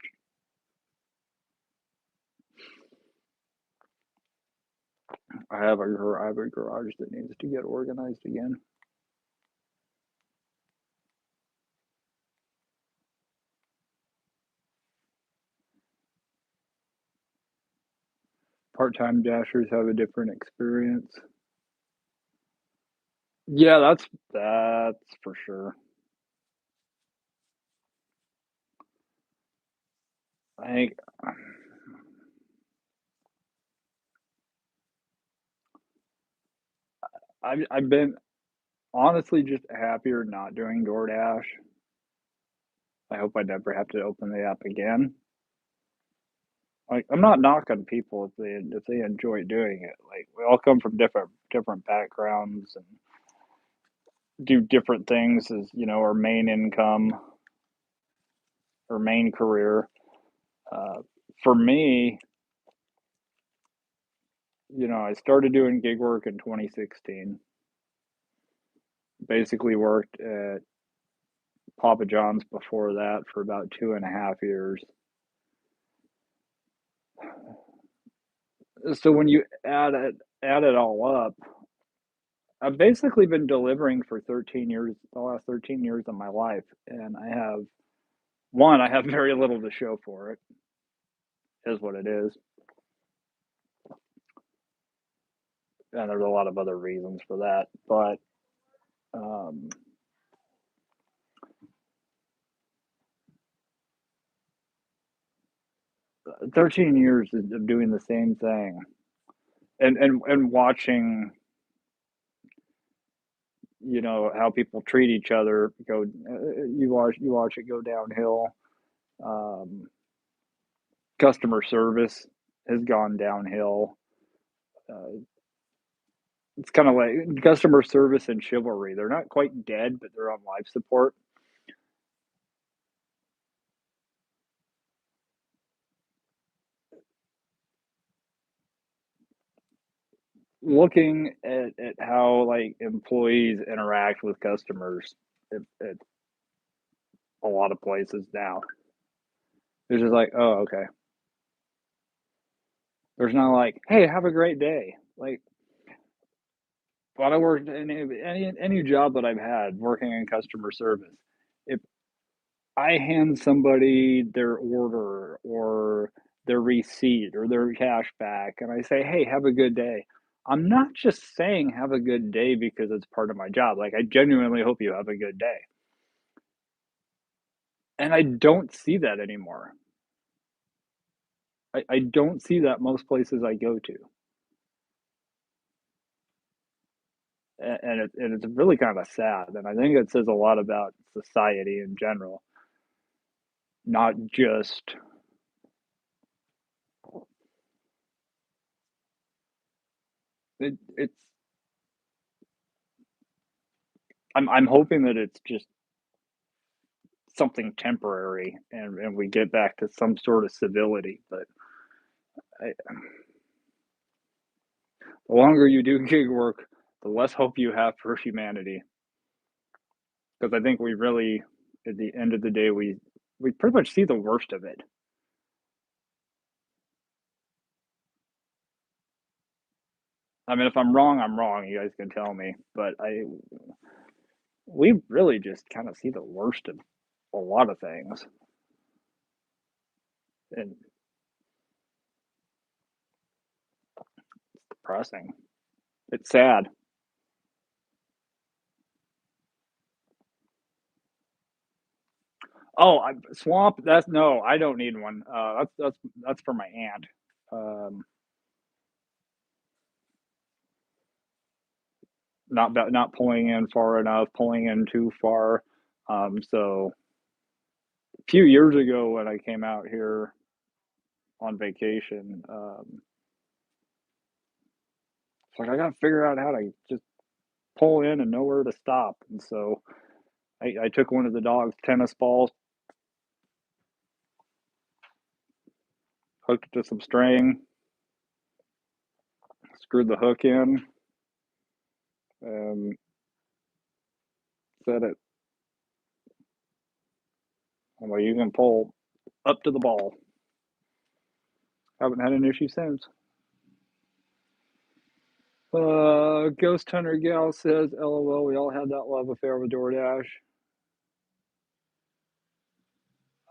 I have a garage that needs to get organized again. Part-time dashers have a different experience. Yeah, that's for sure. I think I've been honestly just happier not doing DoorDash. I hope I never have to open the app again. Like, I'm not knocking people if they enjoy doing it. Like, we all come from different backgrounds and do different things as, our main income or main career. Uh, for me, I started doing gig work in 2016. Basically worked at Papa John's before that for about 2.5 years. So when you add it all up, I've basically been delivering for 13 years, the last 13 years of my life, and I have very little to show for it, is what it is, and there's a lot of other reasons for that, but, um, 13 years of doing the same thing and watching, how people treat each other you watch it go downhill. Um, Customer service has gone downhill. Uh, it's kind of like customer service and chivalry. They're not quite dead, but they're on life support. Looking at how like employees interact with customers at a lot of places now, it's just like, oh, okay. There's not like, hey, have a great day. Like when I worked in any job that I've had working in customer service, if I hand somebody their order or their receipt or their cash back, and I say, "Hey, have a good day." I'm not just saying have a good day because it's part of my job, like, I genuinely hope you have a good day, and I don't see that anymore. I don't see that most places I go to, and it's really kinda sad, and I think it says a lot about society in general, not just it's I'm hoping that it's just something temporary and we get back to some sort of civility, but I the longer you do gig work, the less hope you have for humanity. Because I think we really at the end of the day, we pretty much see the worst of it. I mean, if I'm wrong, I'm wrong, you guys can tell me, but I we really just kinda see the worst of a lot of things, and depressing. It's sad. Oh, I swamp, that's no, I don't need one. That's for my aunt. Um, not pulling in far enough, pulling in too far. So a few years ago when I came out here on vacation, it's like I gotta figure out how to just pull in and know where to stop. And so I took one of the dog's tennis balls, hooked it to some string, screwed the hook in, and set it. I'm like, you can pull up to the ball. Haven't had an issue since. Ghost Hunter Gal says, LOL, we all had that love affair with DoorDash.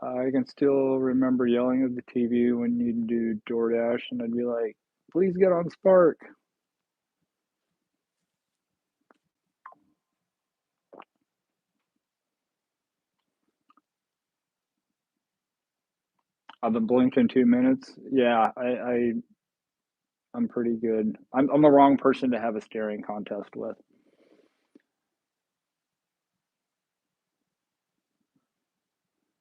I can still remember yelling at the TV when you'd do DoorDash, and I'd be like, please get on Spark. I've been blinked in 2 minutes. Yeah, I'm pretty good. I'm the wrong person to have a staring contest with.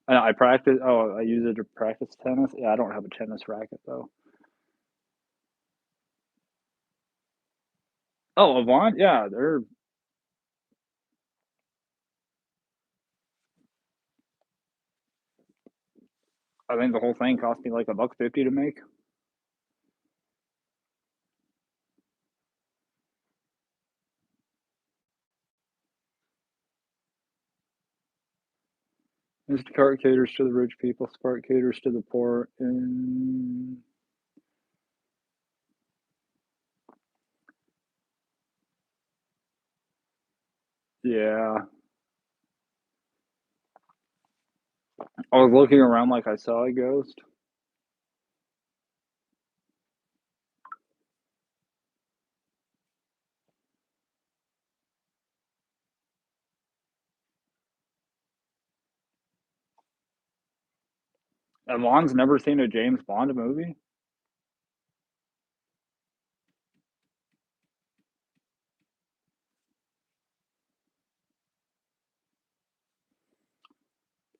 I practice. Oh, I use it to practice tennis. Yeah, I don't have a tennis racket though. Oh, Avant. Yeah, they're. I think the whole thing cost me like a buck 50 to make. Instacart caters to the rich people. Spark caters to the poor. And yeah, I was looking around like I saw a ghost. And Lon's never seen a James Bond movie.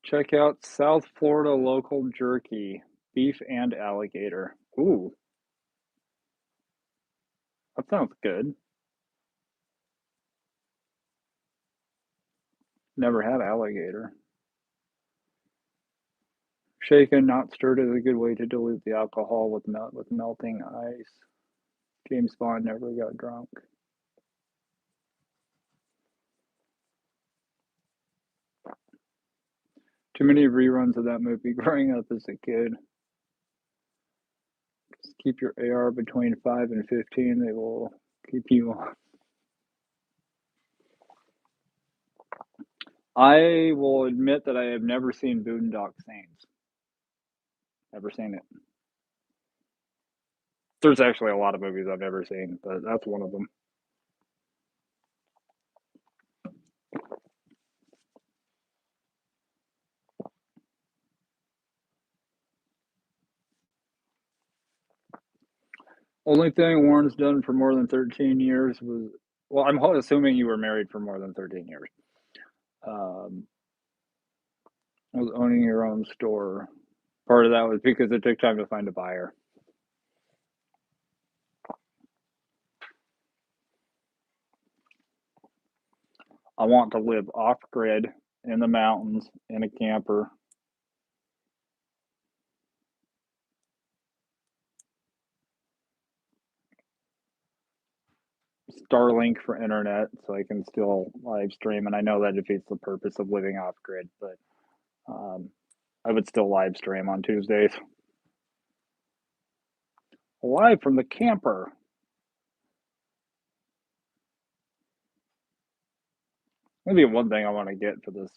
Check out South Florida local jerky, beef and alligator. Ooh, that sounds good. Never had alligator. Shaken, not stirred is a good way to dilute the alcohol with melting ice. James Bond never got drunk. Too many reruns of that movie growing up as a kid. Just keep your AR between 5 and 15. They will keep you on. I will admit that I have never seen Boondock Saints. Never seen it. There's actually a lot of movies I've never seen, but that's one of them. Only thing Warren's done for more than 13 years was, well, I'm assuming you were married for more than 13 years. Um, was owning your own store. Part of that was because it took time to find a buyer. I want to live off grid in the mountains in a camper. Starlink for internet so I can still live stream. And I know that defeats the purpose of living off grid, but um, I would still live stream on Tuesdays. Live from the camper. Maybe one thing I want to get for this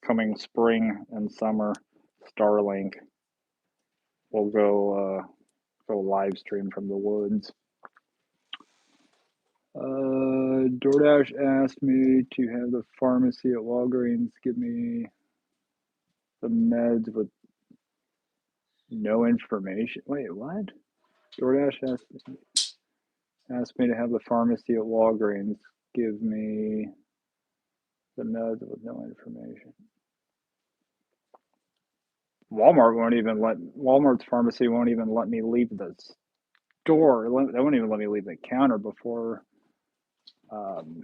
coming spring and summer, Starlink. We'll go live stream from the woods. DoorDash asked me to have the pharmacy at Walgreens give me the meds with no information. Wait, what? DoorDash asked me to have the pharmacy at Walgreens give me the meds with no information. Walmart's pharmacy won't even let me leave the store. They won't even let me leave the counter before um,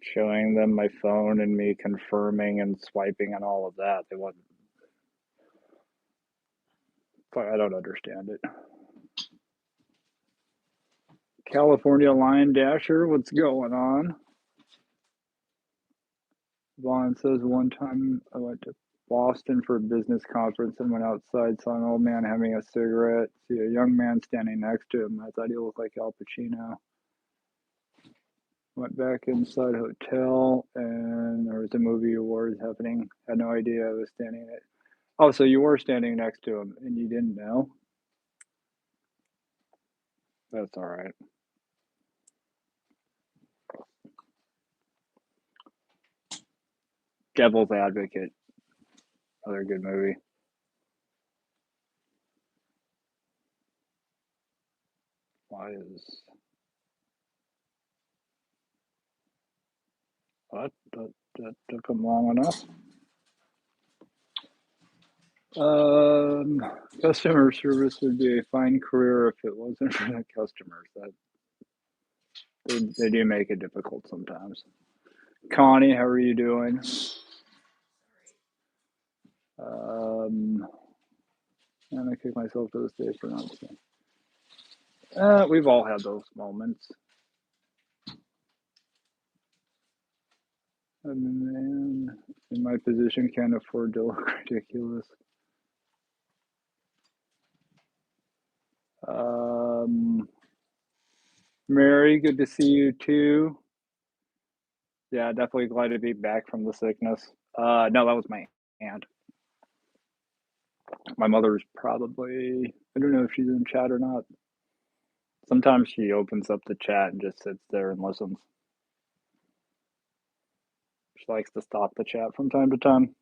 showing them my phone and me confirming and swiping and all of that. They wouldn't. I don't understand it. California Lion Dasher, what's going on? Vaughn says one time I went to Boston for a business conference and went outside, saw an old man having a cigarette, see a young man standing next to him. I thought he looked like Al Pacino. Went back inside hotel and there was a movie awards happening. Had no idea I was standing there. Oh, so you were standing next to him and you didn't know? That's all right. Devil's Advocate, another good movie. Why is what? That took him long enough. Um, Customer service would be a fine career if it wasn't for the customers. That they do make it difficult sometimes. Connie, how are you doing? Um, and I kick myself to the stage for not saying. We've all had those moments. A man in my position can't afford to look ridiculous. Um, Mary, good to see you too. Yeah, definitely glad to be back from the sickness. No, that was my aunt. My mother's probably, I don't know if she's in chat or not. Sometimes she opens up the chat and just sits there and listens. She likes to stop the chat from time to time.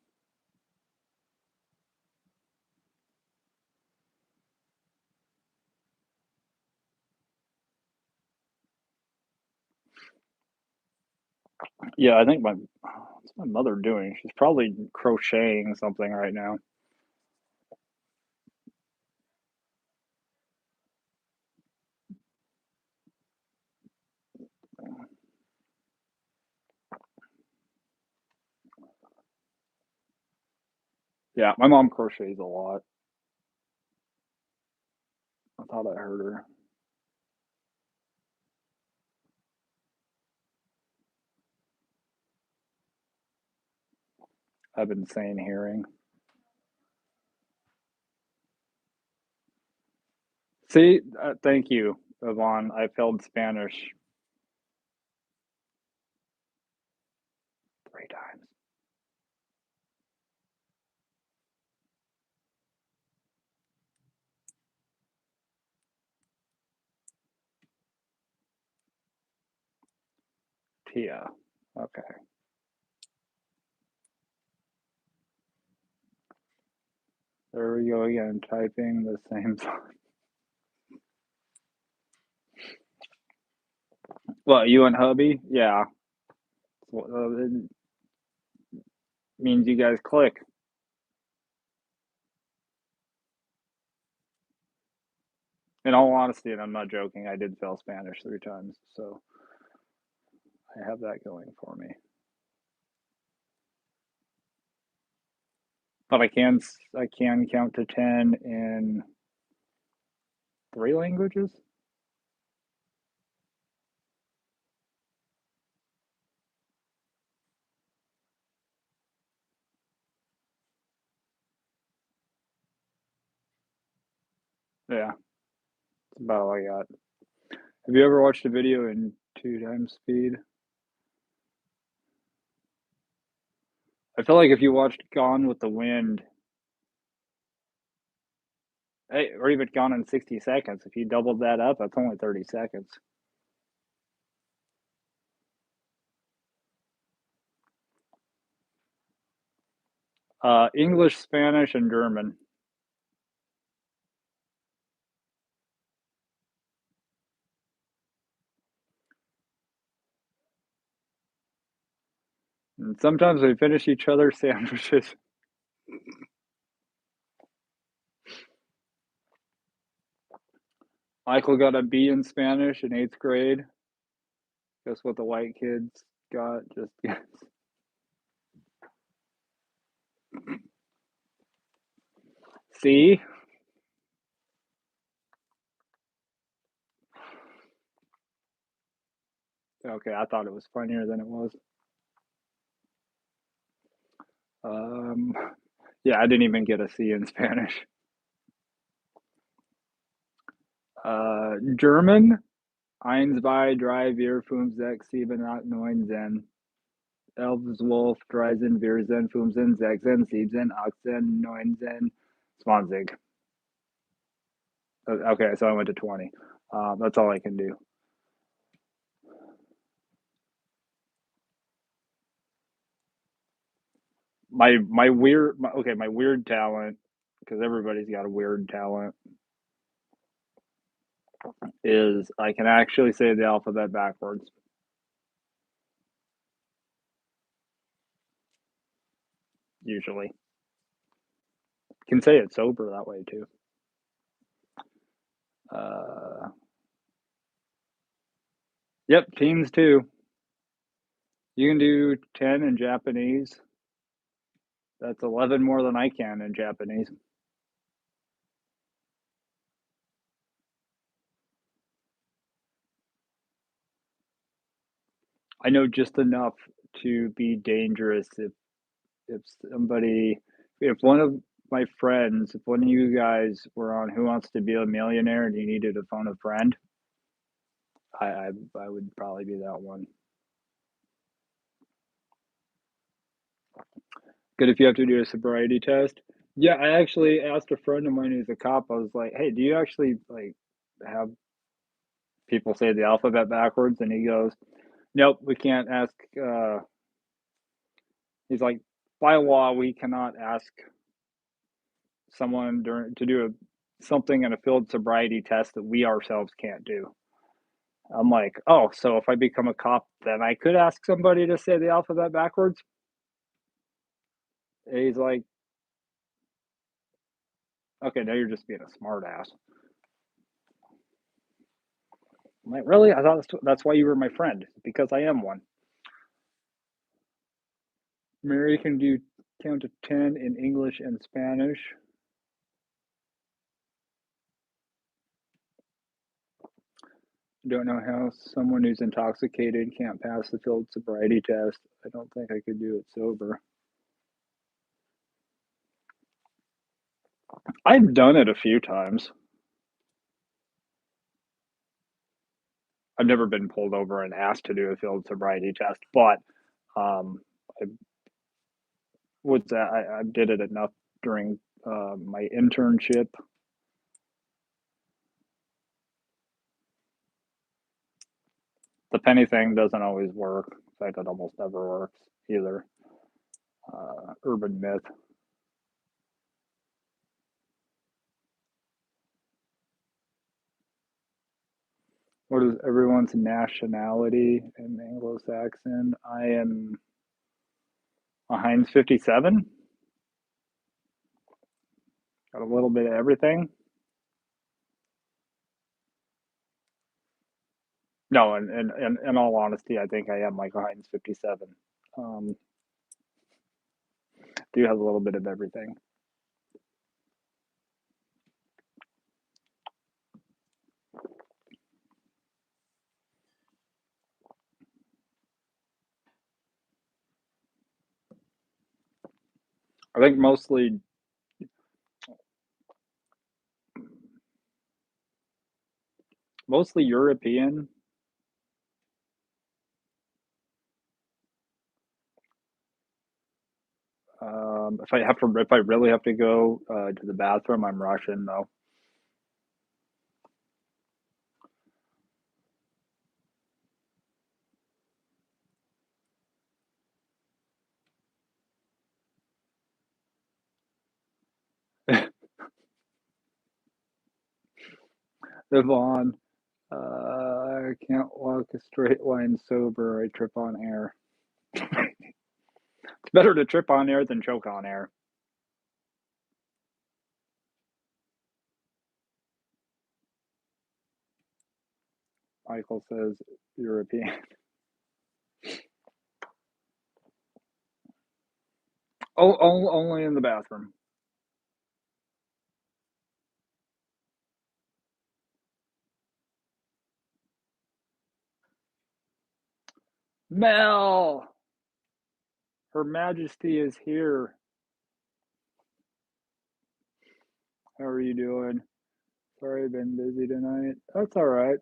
Yeah, I think what's my mother doing? She's probably crocheting something right now. Yeah, my mom crochets a lot. I thought I heard her. I've been saying hearing. See, thank you, Yvonne. I failed Spanish 3 times. Pia. Okay. There we go again, typing the same thought. What, you and hubby? Yeah. It means you guys click. In all honesty, and I'm not joking, I did fail Spanish 3 times, so I have that going for me. But I can count to 10 in 3 languages? Yeah, that's about all I got. Have you ever watched a video in 2 times speed? I feel like if you watched Gone with the Wind, or even Gone in 60 Seconds, if you doubled that up, that's only 30 seconds. English, Spanish, and German. And sometimes we finish each other's sandwiches. Michael got a B in Spanish in 8th grade. Guess what the white kids got? Just guess. C? Okay, I thought it was funnier than it was. Um, yeah, I didn't even get a C in Spanish. German? Eins, zwei, drei, vier, fünf, sechs, sieben, acht, neun, zehn. 11, 12, 13, 14, 15, 16, 17, 18, 19, 20. Okay, so I went to 20. That's all I can do. My weird talent, because everybody's got a weird talent, is I can actually say the alphabet backwards. Usually, can say it sober that way too. Uh, yep, teens too. You can do 10 in Japanese. That's 11 more than I can in Japanese. I know just enough to be dangerous if somebody if one of my friends, if one of you guys were on Who Wants to Be a Millionaire and you needed to phone a friend, I would probably be that one. Good if you have to do a sobriety test. Yeah, I actually asked a friend of mine who's a cop. I was like, "Hey, do you actually like have people say the alphabet backwards?" And he goes, "Nope, we can't ask." He's like, "By law, we cannot ask someone to do something in a field sobriety test that we ourselves can't do." I'm like, "Oh, so if I become a cop, then I could ask somebody to say the alphabet backwards?" And he's like, "Okay, now you're just being a smartass." I'm like, "Really? I thought that's why you were my friend, because I am one." Mary can do count to 10 in English and Spanish. Don't know how someone who's intoxicated can't pass the field sobriety test. I don't think I could do it sober. I've done it a few times. I've never been pulled over and asked to do a field sobriety test, but um, I would say I did it enough during my internship. The penny thing doesn't always work. fact, that almost never works either. Urban myth. What is everyone's nationality in Anglo-Saxon? I am a Heinz 57. Got a little bit of everything. No, and in all honesty, I think I am like a Heinz 57. Um, do have a little bit of everything. I think mostly European. If I really have to go to the bathroom, I'm Russian though. Yvonne, I can't walk a straight line sober. I trip on air. It's better to trip on air than choke on air. Michael says European. Oh, only in the bathroom. Mel, Her Majesty is here. How are you doing? Sorry, I've been busy tonight. That's all right.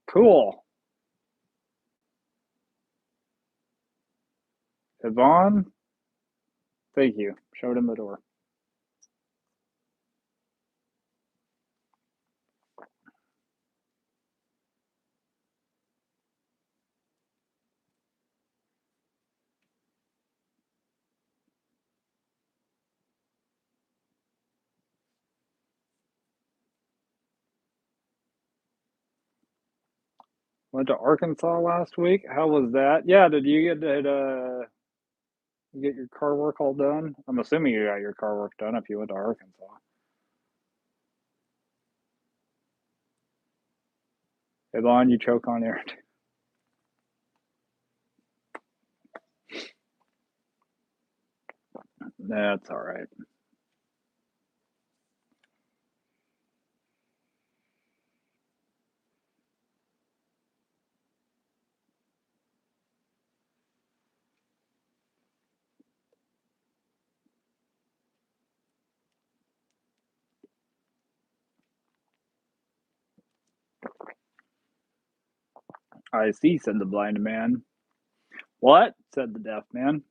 Cool. Yvonne, thank you. Showed him the door. Went to Arkansas last week. How was that? Yeah, did you get your car work all done? I'm assuming you got your car work done if you went to Arkansas. Yvonne, you choke on air. That's all right. I see, said the blind man. What? Said the deaf man.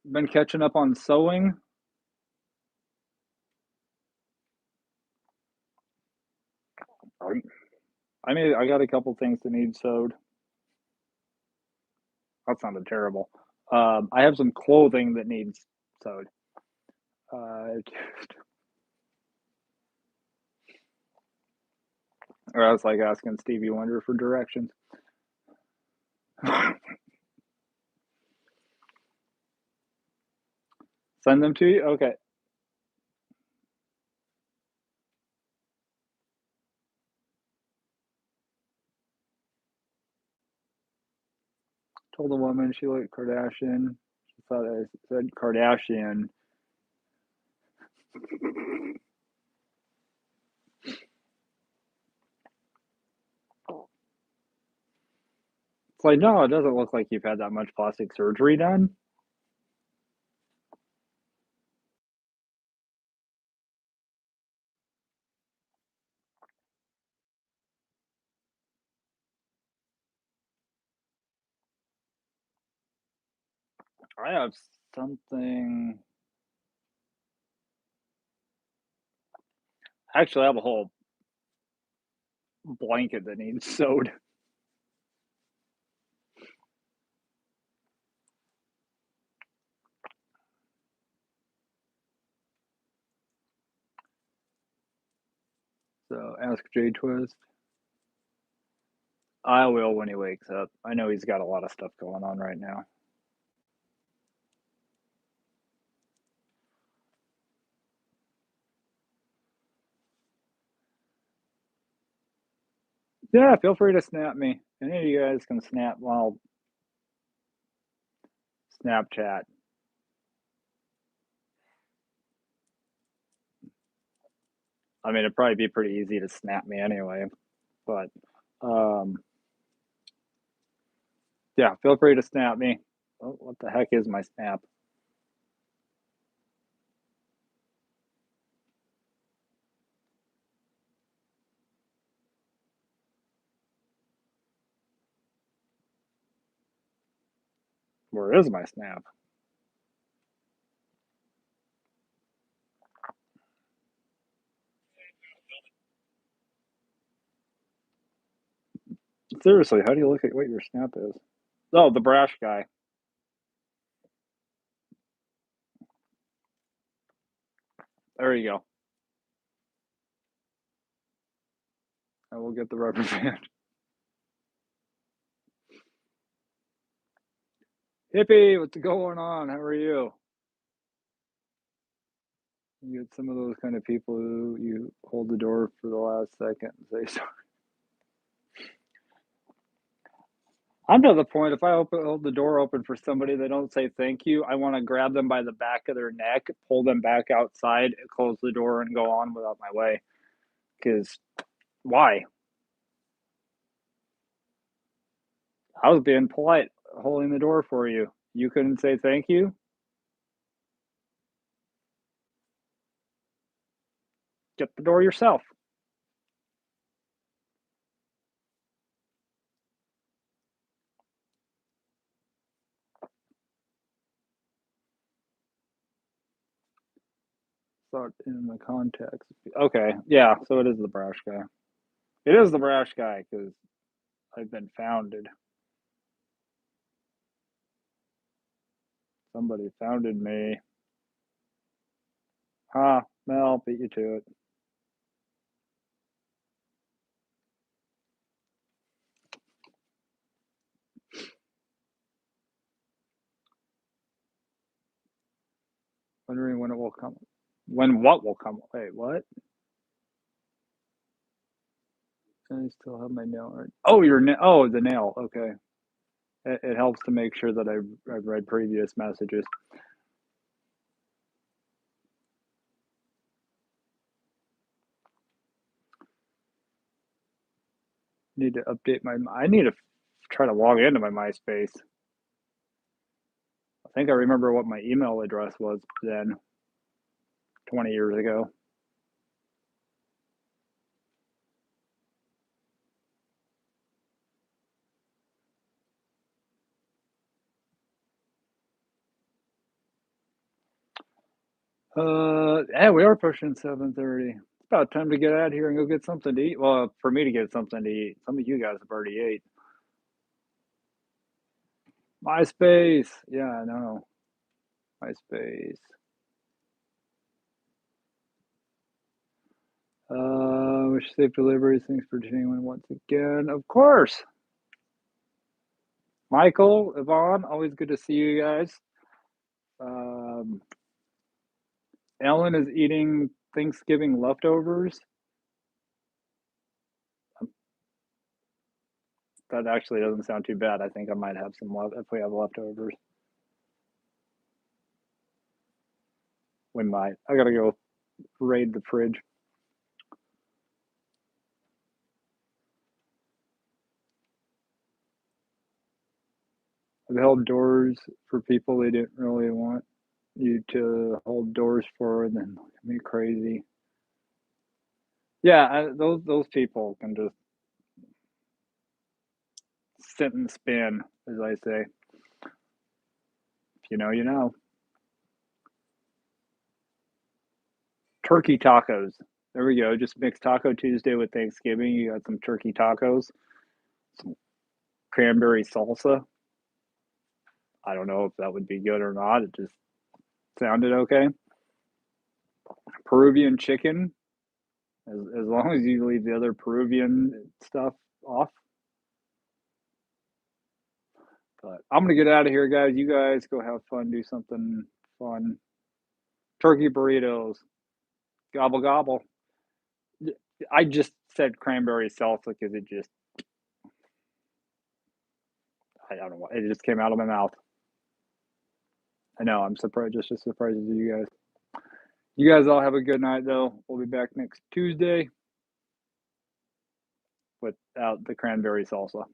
Been catching up on sewing. I got a couple things that need sewed. That sounded terrible. I have some clothing that needs sewed. Uh, or that's like asking Stevie Wonder for directions. Send them to you? Okay. Told a woman she looked Kardashian. She thought I said Kardashian. It's like, no, it doesn't look like you've had that much plastic surgery done. I have something. Actually, I have a whole blanket that needs sewed. So ask J Twist. I will when he wakes up. I know he's got a lot of stuff going on right now. Yeah, feel free to snap me. Any of you guys can snap while Snapchat. I mean, it'd probably be pretty easy to snap me anyway, but yeah, feel free to snap me. Oh, what the heck is my snap? Where is my snap? Seriously, how do you look at what your snap is? Oh, the brash guy. There you go. I will get the rubber band. Hippie, what's going on? How are you? You get some of those kind of people who you hold the door for the last second and say sorry. I'm to the point if I hold the door open for somebody they don't say thank you, I want to grab them by the back of their neck, pull them back outside, close the door, and go on without my way. Because why? I was being polite, holding the door for you. You couldn't say thank you? Get the door yourself. Thought in the context. Okay, yeah, so it is the brash guy. It is the brash guy because I've been founded. Somebody founded me. Huh, Mel, beat you to it. Wondering when it will come. When what will come? Wait, what? I still have my nail right. Oh, oh, the nail. Okay. It helps to make sure that I've read previous messages. Need to update my. I need to try to log into my MySpace. I think I remember what my email address was then, 20 years ago. Yeah, we are pushing 7:30. It's about time to get out of here and go get something to eat. Well, for me to get something to eat. Some of you guys have already ate. MySpace. Yeah, I know. MySpace. Wish safe deliveries. Thanks for tuning in once again. Of course. Michael, Yvonne, always good to see you guys. Um, Ellen is eating Thanksgiving leftovers. That actually doesn't sound too bad. I think I might have some left if we have leftovers. We might. I gotta go raid the fridge. I've held doors for people they didn't really want you to hold doors for, and then look at me crazy. Yeah, those people can just sit and spin, as I say. If you know, you know. Turkey tacos. There we go. Just mix Taco Tuesday with Thanksgiving. You got some turkey tacos, some cranberry salsa. I don't know if that would be good or not. It just sounded okay. Peruvian chicken, as long as you leave the other Peruvian stuff off. But I'm gonna get out of here, guys. You guys go have fun, do something fun. Turkey burritos, gobble gobble. I just said cranberry salsa because it just, I don't know what, it just came out of my mouth. I know, I'm surprised, just as surprised as you guys. You guys all have a good night, though. We'll be back next Tuesday without the cranberry salsa.